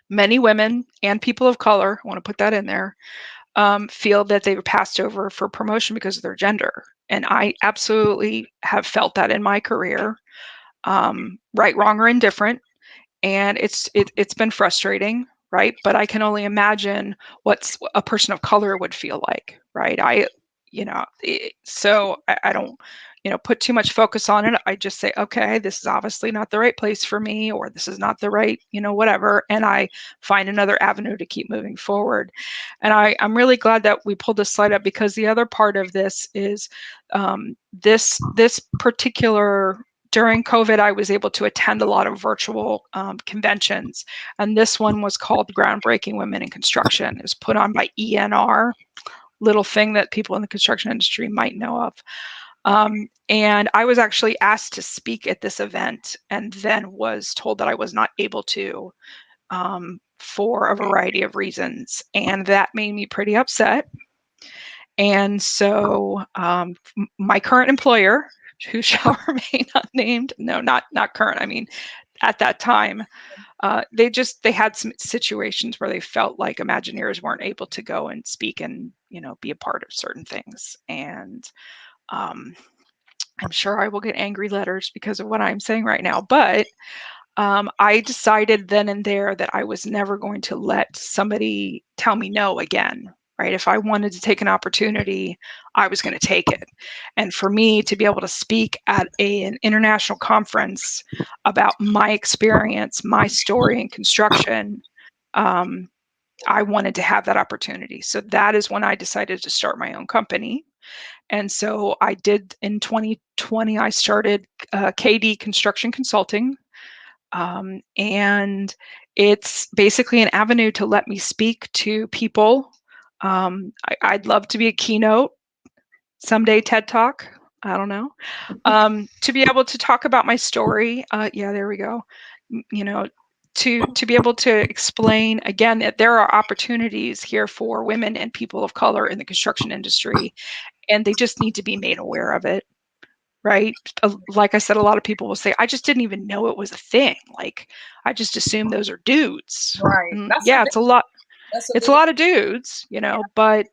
many women and people of color, I want to put that in there, feel that they were passed over for promotion because of their gender. And I absolutely have felt that in my career, right, wrong, or indifferent. And it's been frustrating, right? But I can only imagine what a person of color would feel like, right? So I don't, put too much focus on it. I just say, okay, this is obviously not the right place for me, or this is not the right, whatever. And I find another avenue to keep moving forward. And I'm really glad that we pulled this slide up, because the other part of this is this particular during COVID, I was able to attend a lot of virtual conventions, and this one was called Groundbreaking Women in Construction. It was put on by ENR, little thing that people in the construction industry might know of. And I was actually asked to speak at this event, and then was told that I was not able to for a variety of reasons, and that made me pretty upset. And so my current employer, who shall remain unnamed, no, not current, I mean, at that time, they had some situations where they felt like Imagineers weren't able to go and speak and, be a part of certain things. And I'm sure I will get angry letters because of what I'm saying right now, but I decided then and there that I was never going to let somebody tell me no again, right? If I wanted to take an opportunity, I was going to take it. And for me to be able to speak at an international conference about my experience, my story in construction, I wanted to have that opportunity. So that is when I decided to start my own company. And so I did in 2020, I started KD Construction Consulting. And it's basically an avenue to let me speak to people. I'd love to be a keynote someday, TED Talk. I don't know. To be able to talk about my story. Yeah, there we go. To be able to explain again that there are opportunities here for women and people of color in the construction industry, and they just need to be made aware of it. Right? Like I said, a lot of people will say, I just didn't even know it was a thing. Like, I just assumed those are dudes.
Right.
Yeah, it's a lot. It's a lot of dudes, but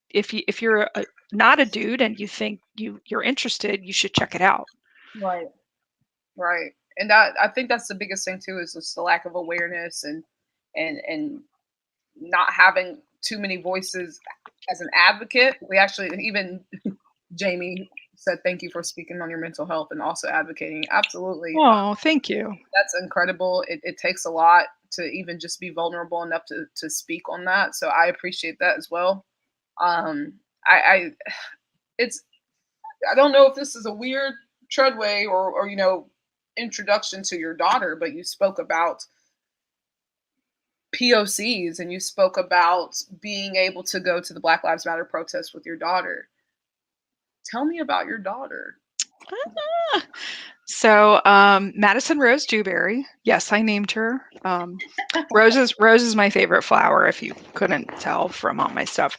if you're not a dude and you think you're interested, you should check it out.
Right. Right. And I think that's the biggest thing too, is just the lack of awareness and not having too many voices as an advocate. We actually, even Jamie said, thank you for speaking on your mental health and also advocating. Absolutely.
Oh, thank you.
That's incredible. It takes a lot to even just be vulnerable enough to speak on that. So I appreciate that as well. I don't know if this is a weird treadway or introduction to your daughter, but you spoke about POCs and you spoke about being able to go to the Black Lives Matter protest with your daughter. Tell me about your daughter.
So Madison Rose Dewberry. Yes, I named her. Rose is my favorite flower, if you couldn't tell from all my stuff.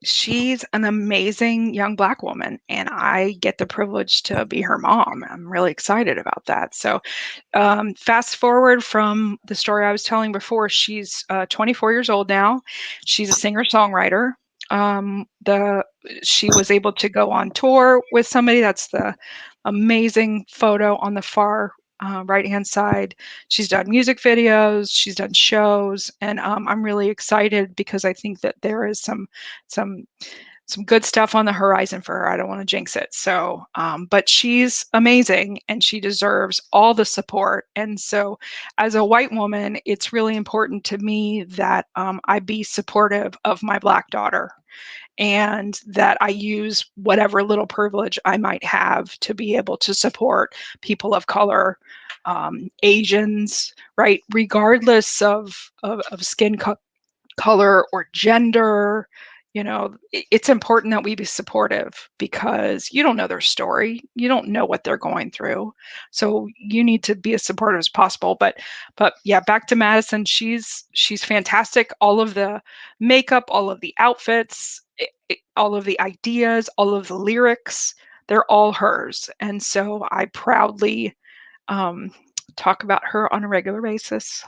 She's an amazing young Black woman, and I get the privilege to be her mom. I'm really excited about that. So fast forward from the story I was telling before, she's 24 years old now. She's a singer-songwriter. She was able to go on tour with somebody. That's the amazing photo on the far right-hand side. She's done music videos, she's done shows, and I'm really excited because I think that there is some good stuff on the horizon for her. I don't want to jinx it. So, but she's amazing and she deserves all the support. And so, as a white woman, it's really important to me that I be supportive of my Black daughter and that I use whatever little privilege I might have to be able to support people of color, Asians, right? Regardless of skin color or gender. It's important that we be supportive because you don't know their story. You don't know what they're going through. So you need to be as supportive as possible. But yeah, back to Madison. She's fantastic. All of the makeup, all of the outfits, all of the ideas, all of the lyrics, they're all hers. And so I proudly talk about her on a regular basis.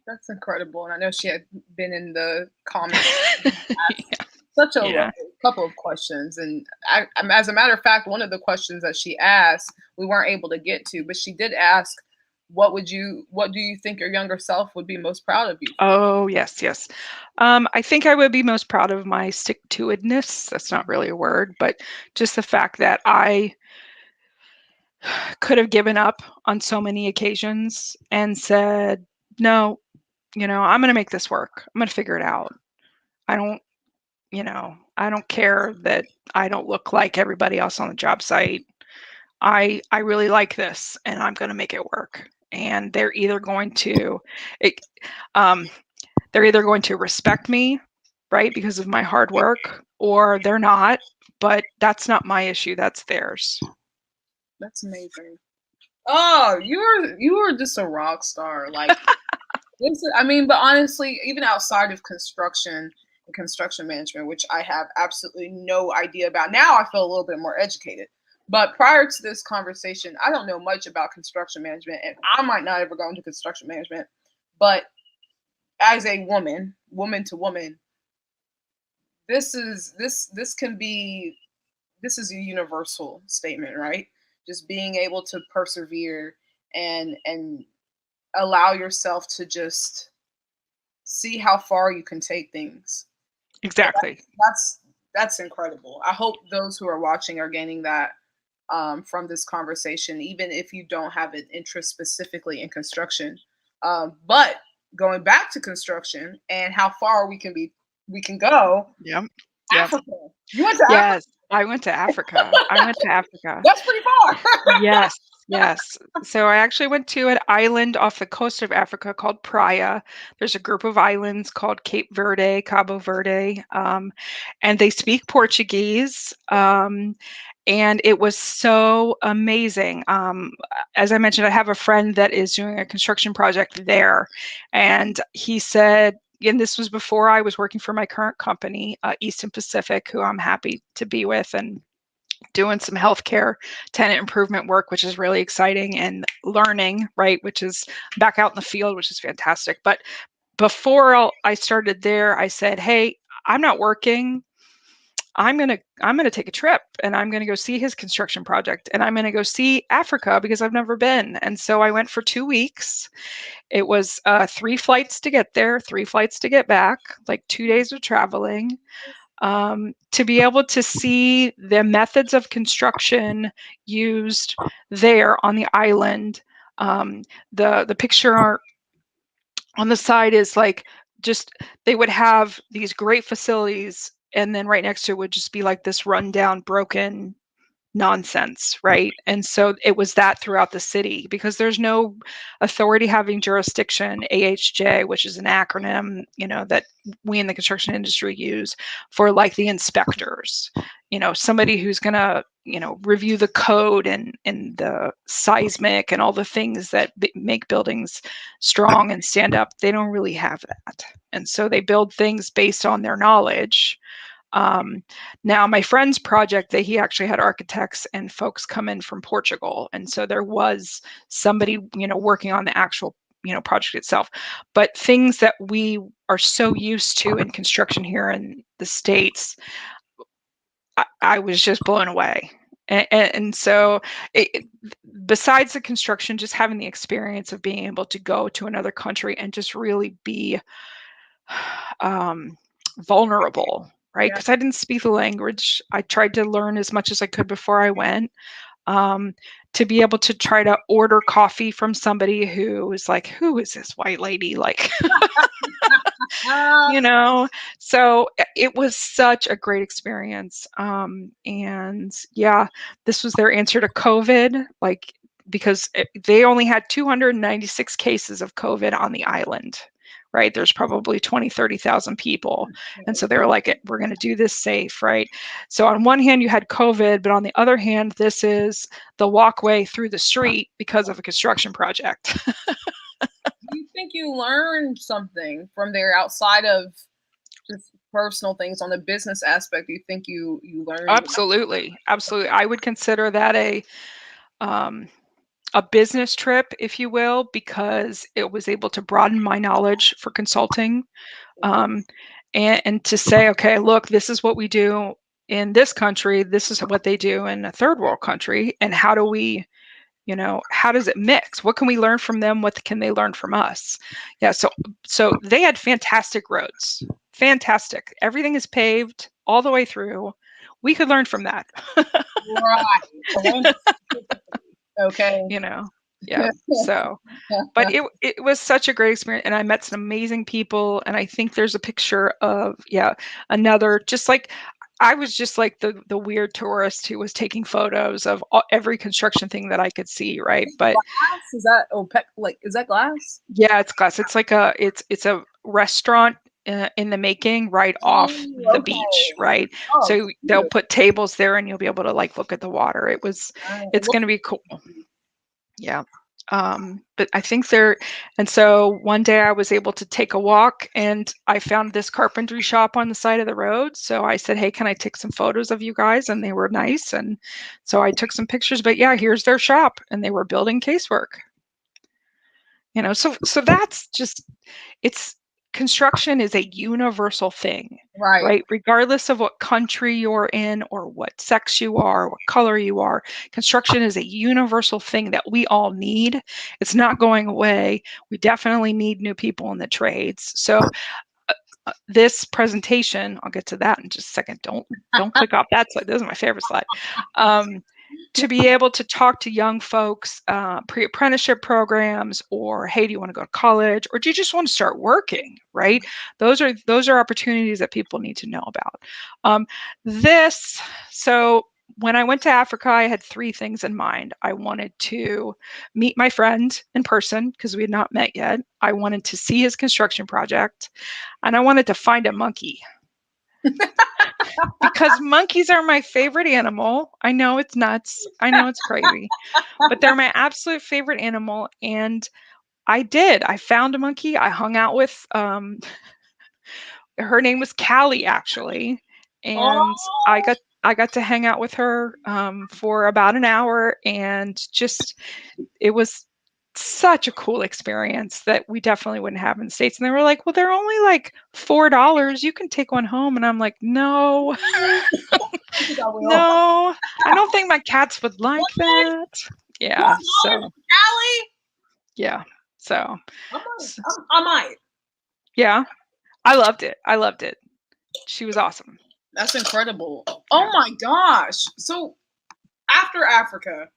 That's incredible. And I know she had been in the comments
Yeah.
such a
Yeah.
couple of questions. And as a matter of fact, one of the questions that she asked, we weren't able to get to, but she did ask, what do you think your younger self would be most proud of you?
Oh, yes, yes. I think I would be most proud of my stick-to-itness. That's not really a word, but just the fact that I could have given up on so many occasions and said, no, I'm going to make this work. I'm going to figure it out. I don't care that I don't look like everybody else on the job site. I really like this and I'm going to make it work. And they're either going to respect me, right, because of my hard work, or they're not, but that's not my issue, that's theirs.
That's amazing. Oh, you were just a rock star. Like but honestly, even outside of construction and construction management, which I have absolutely no idea about. Now I feel a little bit more educated. But prior to this conversation, I don't know much about construction management, and I might not ever go into construction management. But as a woman to woman, this is a universal statement, right? Just being able to persevere and allow yourself to just see how far you can take things.
Exactly.
That's incredible. I hope those who are watching are gaining that from this conversation, even if you don't have an interest specifically in construction. But going back to construction and how far we can go.
Yep.
Africa. You went to Africa?
Yes, I went to Africa.
That's pretty far.
Yes, yes. So I actually went to an island off the coast of Africa called Praia. There's a group of islands called Cabo Verde, and they speak Portuguese. And it was so amazing. As I mentioned, I have a friend that is doing a construction project there, and he said, and this was before I was working for my current company, Easton Pacific, who I'm happy to be with, and doing some healthcare tenant improvement work, which is really exciting, and learning, right, which is back out in the field, which is fantastic. But before I started there, I said, hey, I'm not working. I'm gonna take a trip and I'm gonna go see his construction project and I'm gonna go see Africa because I've never been. And so I went for 2 weeks. It was 3 flights to get there, 3 flights to get back, like 2 days of traveling. To be able to see the methods of construction used there on the island. The picture on the side is like, just they would have these great facilities and then right next to it would just be like this rundown, broken nonsense, right? And so it was that throughout the city, because there's no authority having jurisdiction, AHJ, which is an acronym, that we in the construction industry use for like the inspectors, somebody who's going to, review the code and the seismic and all the things that make buildings strong and stand up. They don't really have that. And so they build things based on their knowledge. Now my friend's project, that he actually had architects and folks come in from Portugal. And so there was somebody, working on the actual, project itself. But things that we are so used to in construction here in the States, I was just blown away. And so besides the construction, just having the experience of being able to go to another country and just really be vulnerable, right? Because I didn't speak the language. I tried to learn as much as I could before I went. To be able to try to order coffee from somebody who was like, who is this white lady? Like, so it was such a great experience. And yeah, this was their answer to COVID, like, because they only had 296 cases of COVID on the island. Right. There's probably 20, 30,000 people. And so they were like, we're going to do this safe. Right. So on one hand, you had COVID, but on the other hand, this is the walkway through the street because of a construction project.
Do you think you learned something from there outside of just personal things on the business aspect? Do you think you learned?
Absolutely. Absolutely. I would consider that a business trip, if you will, because it was able to broaden my knowledge for consulting, and to say, okay, look, this is what we do in this country. This is what they do in a third world country. And how do we, how does it mix? What can we learn from them? What can they learn from us? Yeah. So they had fantastic roads, fantastic. Everything is paved all the way through. We could learn from that.
Right. Okay.
Yeah. So, but it was such a great experience, and I met some amazing people. And I think there's a picture of, another, just like, I was just like the weird tourist who was taking photos of every construction thing that I could see. Right. But
glass? Is that is that glass?
Yeah, it's glass. It's like it's a restaurant in the making, right off the beach, right? So they'll put tables there, and you'll be able to like look at the water. It's going to be cool. Yeah. But I think and so one day I was able to take a walk, and I found this carpentry shop on the side of the road. So I said, hey, can I take some photos of you guys? And they were nice. And so I took some pictures, but yeah, here's their shop, and they were building casework. So that's just, construction is a universal thing, right? Regardless of what country you're in or what sex you are, what color you are, construction is a universal thing that we all need. It's not going away. We definitely need new people in the trades. So this presentation, I'll get to that in just a second. Don't click off that slide. This is my favorite slide. To be able to talk to young folks, pre-apprenticeship programs, or hey, do you want to go to college, or do you just want to start working? Right? Those are opportunities that people need to know about. So when I went to Africa, I had 3 things in mind. I wanted to meet my friend in person because we had not met yet. I wanted to see his construction project, and I wanted to find a monkey. Because monkeys are my favorite animal. I know it's nuts. I know it's crazy, but they're my absolute favorite animal. And I found a monkey. I hung out with, her name was Callie, actually. And I got to hang out with her for about an hour, and just, it was such a cool experience that we definitely wouldn't have in the States. And they were like, well, they're only like $4. You can take one home. And I'm like, no, no, I don't think my cats would like that. Yeah. So, yeah. So,
I might.
Yeah. I loved it. She was awesome.
That's incredible. Oh my gosh. So after Africa.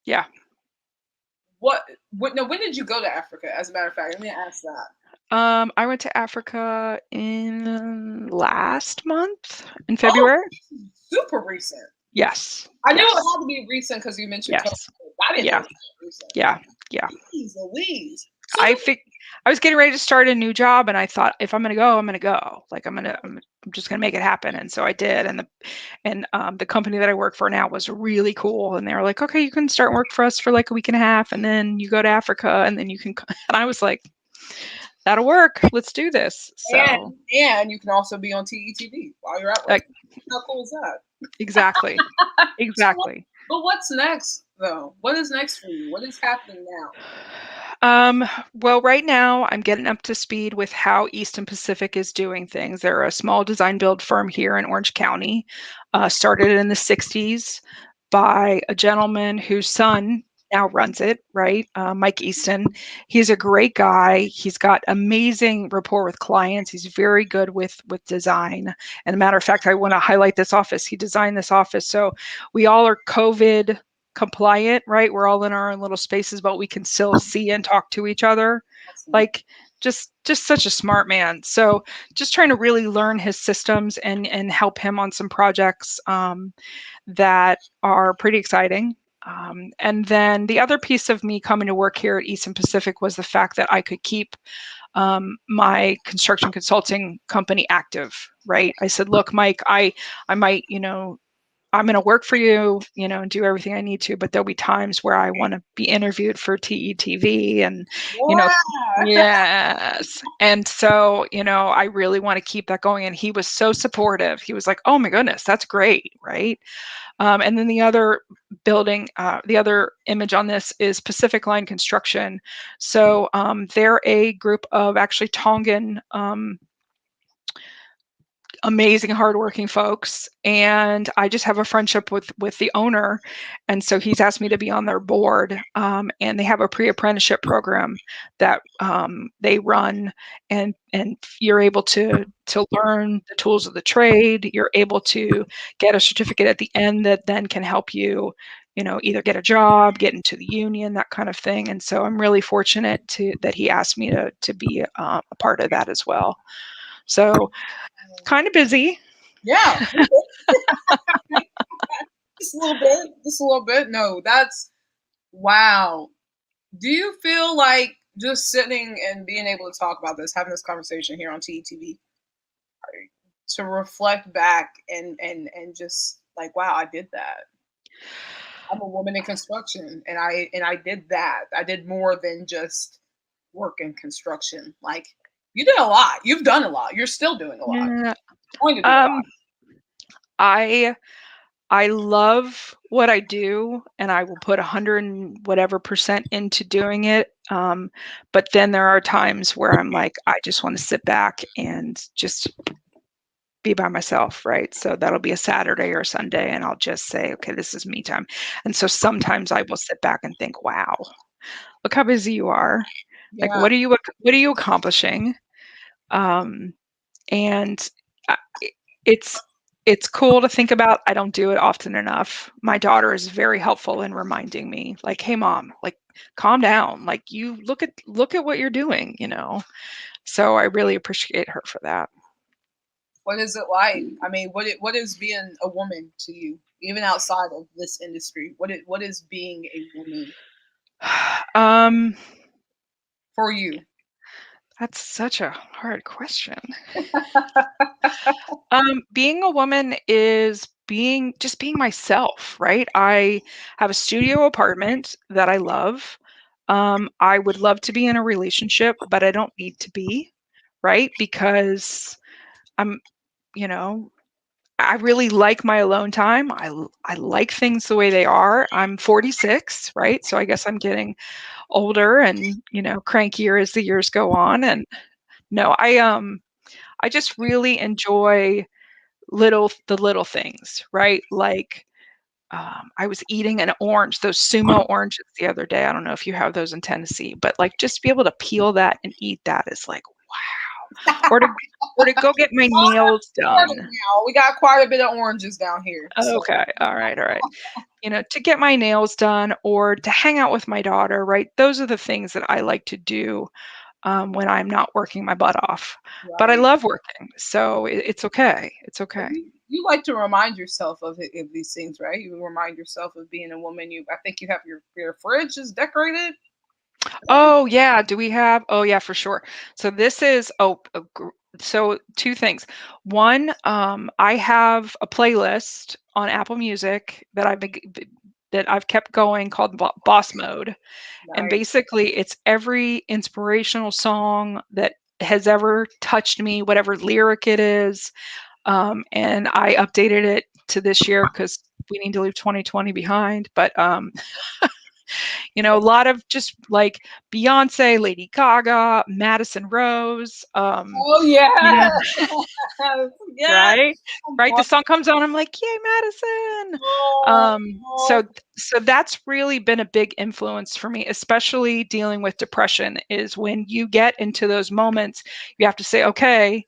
Yeah.
When did you go to Africa, as a matter of fact? Let me ask that.
I went to Africa in last month in
Oh,
February.
super recent.
Yes.
I knew it
Yes.
had to be recent because you mentioned COVID.
Yes.
I didn't know
Yeah.
it was that recent.
Yeah. Yeah.
Jeez Louise. So
I think I was getting ready to start a new job, and I thought, if I'm going to go, I'm going to go. Like I'm just going to make it happen. And so I did. And the company that I work for now was really cool. And they were like, okay, you can start work for us for like a week and a half, and then you go to Africa, and then you can. And I was like, that'll work. Let's do this. So
and you can also be on TETV while you're at work.
like
How cool is that?
exactly,
So what,
exactly.
but what's next though? What is next for you? What is happening now?
Well, right now I'm getting up to speed with how Easton Pacific is doing things. They're a small design build firm here in Orange County, started in the 60s by a gentleman whose son now runs it, right? Mike Easton. He's a great guy. He's got amazing rapport with clients. He's very good with design. And a matter of fact, I want to highlight this office. He designed this office. So we all are COVID compliant, right? We're all in our own little spaces, but we can still see and talk to each other.
Awesome.
Like just such a smart man. So just trying to really learn his systems and help him on some projects that are pretty exciting. And then the other piece of me coming to work here at Easton Pacific was the fact that I could keep my construction consulting company active, right? I said, look, Mike, I might, I'm going to work for you, and do everything I need to, but there'll be times where I want to be interviewed for TETV and,
Yeah.
yes. And so, I really want to keep that going. And he was so supportive. He was like, oh my goodness, that's great. Right. And then the other building, the other image on this is Pacific Line Construction. So they're a group of actually Tongan amazing hardworking folks, and I just have a friendship with the owner, and so he's asked me to be on their board, and they have a pre-apprenticeship program that they run, and you're able to learn the tools of the trade. You're able to get a certificate at the end that then can help you, either get a job, get into the union, that kind of thing. And so I'm really fortunate that he asked me to be a part of that as well. So kind of busy.
Yeah. Just a little bit. Just a little bit. No, that's wow. Do you feel like just sitting and being able to talk about this, having this conversation here on TETV, to reflect back and just like, wow, I did that. I'm a woman in construction, and I did that. I did more than just work in construction. Like, you did a lot. You've done a lot. You're still doing a lot.
Yeah.
You're going to do a lot.
I love what I do, and I will put 100 and whatever percent into doing it. But then there are times where I'm like, I just want to sit back and just be by myself, right? So that'll be a Saturday or a Sunday, and I'll just say, okay, this is me time. And so sometimes I will sit back and think, wow, look how busy you are. Like,
Yeah.
what are you accomplishing? And it's it's cool to think about. I don't do it often enough. My daughter is very helpful in reminding me, like, hey mom, like, calm down, like, you look at what you're doing. So I really appreciate her for that.
What is it like? I mean, what is being a woman to you, even outside of this industry? What is being a woman
um
for you?
that's such a hard question. Being a woman is being myself, right? I have a studio apartment that I love. I would love to be in a relationship, but I don't need to be, right? Because I'm, you know, I really like my alone time. I like things the way they are. I'm 46, right? So I guess I'm getting older and, crankier as the years go on. And no, I just really enjoy the little things, right? Like I was eating an orange, those sumo oranges the other day. I don't know if you have those in Tennessee, but like just to be able to peel that and eat that is like, wow. Or to go get my nails done.
Now we got quite a bit of oranges down here. So.
Okay. All right. All right. To get my nails done or to hang out with my daughter, right? Those are the things that I like to do. when I'm not working my butt off. But I
Right.
love working, so it's okay. It's okay.
You like to remind yourself of these things, right? You remind yourself of being a woman. I think you have your fridge is decorated.
Oh yeah, do we have? Oh yeah, for sure. So this is so two things. One, I have a playlist on Apple Music that I've kept going called Boss Mode, and
Nice.
basically it's every inspirational song that has ever touched me, whatever lyric it is. And I updated it to this year because we need to leave 2020 behind. But a lot of just like Beyonce, Lady Gaga, Madison Rose,
Oh
you know,
yeah. Yeah.
right? Right. The song comes on, I'm like, yay, Madison. So
Oh,
so that's really been a big influence for me, especially dealing with depression, is when you get into those moments, you have to say, okay,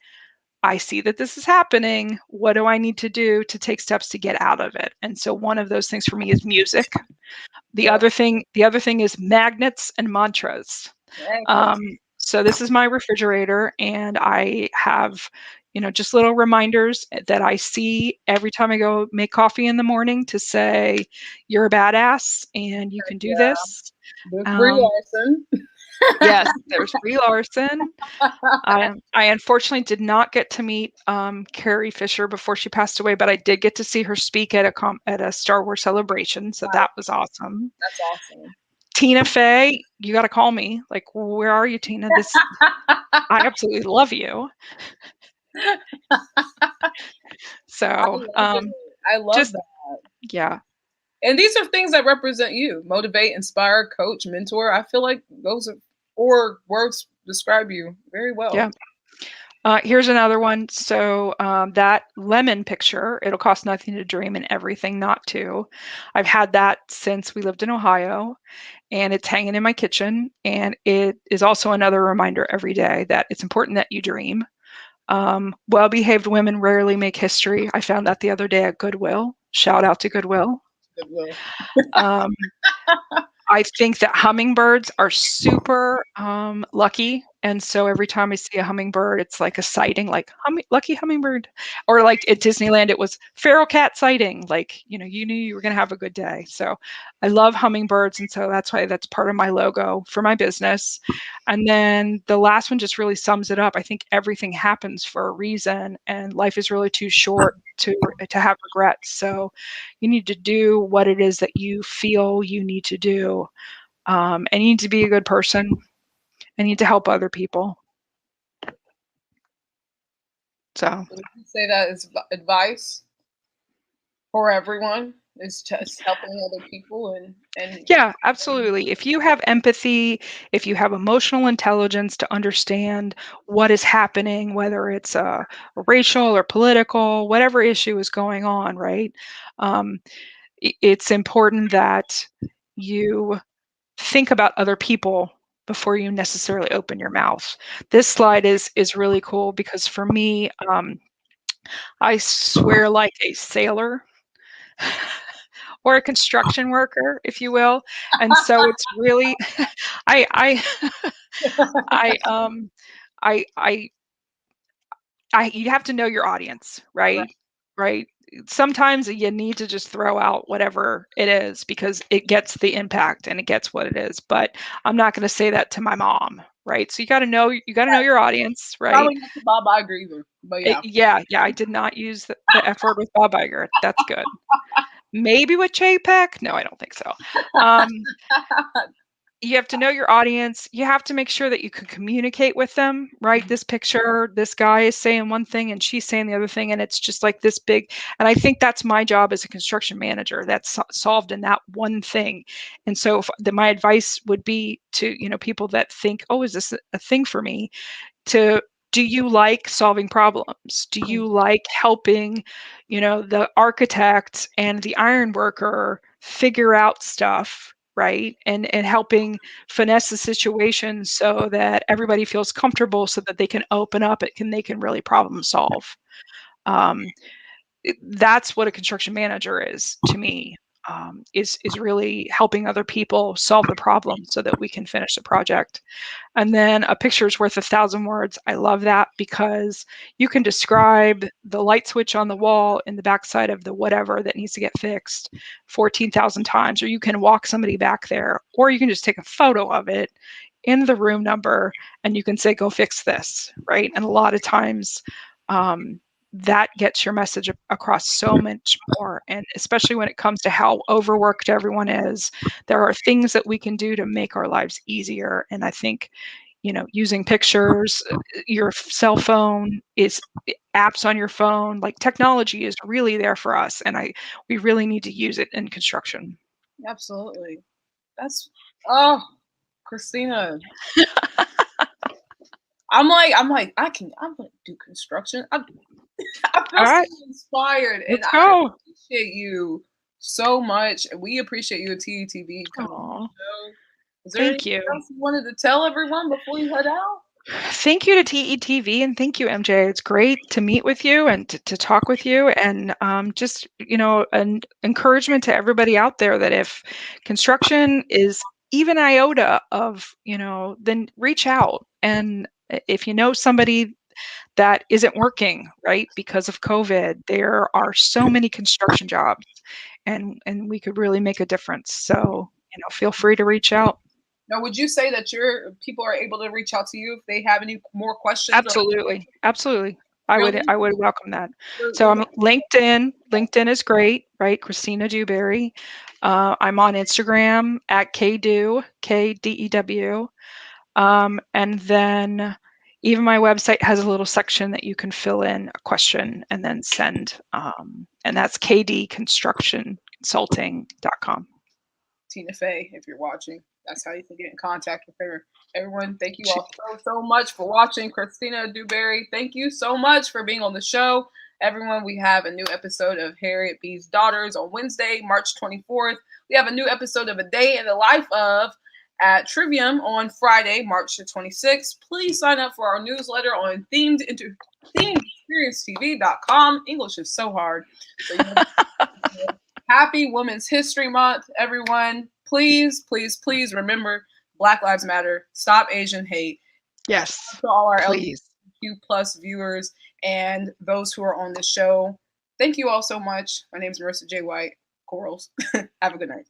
I see that this is happening. What do I need to do to take steps to get out of it? And so one of those things for me is music. The
yeah.
other thing is magnets and mantras.
Excellent.
So this is my refrigerator, and I have, just little reminders that I see every time I go make coffee in the morning to say, "You're a badass, and you can do
Yeah.
this."
The Brie
Um,
Larson.
yes, there's Brie Larson. I unfortunately did not get to meet Carrie Fisher before she passed away, but I did get to see her speak at a Star Wars celebration, so that was awesome.
That's awesome.
Tina Fey, you got to call me. Like, where are you, Tina? I absolutely love you.
I
So,
love it. I love
just
that.
yeah,
And these are things that represent you: motivate, inspire, coach, mentor. I feel like those are four words describe you very well.
yeah. Here's another one. So that lemon picture, it'll cost nothing to dream and everything not to. I've had that since we lived in Ohio, and it's hanging in my kitchen. And it is also another reminder every day that it's important that you dream. Well-behaved women rarely make history. I found that the other day at Goodwill. Shout out to Goodwill.
Goodwill.
Um, I think that hummingbirds are super lucky. And so every time I see a hummingbird, it's like a sighting, like lucky hummingbird. Or like at Disneyland, it was feral cat sighting. Like, you knew you were going to have a good day. So I love hummingbirds. And so that's why that's part of my logo for my business. And then the last one just really sums it up. I think everything happens for a reason, and life is really too short to have regrets. So you need to do what it is that you feel you need to do. And you need to be a good person and you need to help other people. So,
Would you say that is advice for everyone? Is just helping other people and
yeah, absolutely. If you have empathy, if you have emotional intelligence to understand what is happening, whether it's racial or political, whatever issue is going on, right? Um, it's important that you think about other people before you necessarily open your mouth. This slide is really cool because for me, I swear like a sailor or a construction worker, if you will. And so it's really, I, I, I, I, you have to know your audience,
right.
right? Right. Sometimes you need to just throw out whatever it is because it gets the impact and it gets what it is. But I'm not going to say that to my mom, right? So you got to know your audience, right?
Probably not to Bob Iger either, but yeah.
Yeah, yeah. I did not use the F word with Bob Iger. That's good. Maybe with JPEG? No, I don't think so. You have to know your audience. You have to make sure that you can communicate with them, right? This picture, this guy is saying one thing and she's saying the other thing, and it's just like this big. And I think that's my job as a construction manager. That's solved in that one thing. And so, my advice would be to people that think, "Oh, is this a thing for me?" To do you like solving problems? Do you like helping, the architect and the iron worker figure out stuff, right? And helping finesse the situation so that everybody feels comfortable so that they can open up they can really problem solve. That's what a construction manager is to me. is really helping other people solve the problem so that we can finish the project. And then a picture is worth 1,000 words. I love that because you can describe the light switch on the wall in the backside of the whatever that needs to get fixed 14,000 times, or you can walk somebody back there, or you can just take a photo of it in the room number and you can say, go fix this, right? And a lot of times that gets your message across so much more. And especially when it comes to how overworked everyone is, there are things that we can do to make our lives easier. And I think, using pictures, your cell phone is apps on your phone, like technology is really there for us. And we really need to use it in construction.
Absolutely. Kristina. I'm like, I'm gonna do construction. I feel so inspired, and I appreciate you so much. We appreciate you at TETV coming on the show. Is there anything else you wanted to tell everyone before you head out?
Thank you to TETV and thank you, MJ. It's great to meet with you and to talk with you, and just an encouragement to everybody out there that if construction is even iota of, then reach out. And if you know somebody that isn't working, right, because of COVID, there are so many construction jobs, and we could really make a difference. So, feel free to reach out.
Now, would you say that your people are able to reach out to you if they have any more questions?
Absolutely. I would welcome that. So I'm LinkedIn. LinkedIn is great, right? Kristina Dewberry. I'm on Instagram at KDew, KDEW. And then even my website has a little section that you can fill in a question and then send. And that's kdconstructionconsulting.com.
Tina Fey, if you're watching, that's how you can get in contact with her. Everyone, thank you all so much for watching. Kristina Dewberry, thank you so much for being on the show. Everyone, we have a new episode of Harriet B's Daughters on Wednesday, March 24th. We have a new episode of A Day in the Life of at Trivium on Friday, March the 26th. Please sign up for our newsletter on themedexperiencetv.com. English is so hard. So, happy Women's History Month, everyone. Please, please, please remember Black Lives Matter. Stop Asian hate.
Yes.
To all our LGBTQ plus viewers and those who are on the show. Thank you all so much. My name is Marissa Jay White-Quarles. Have a good night.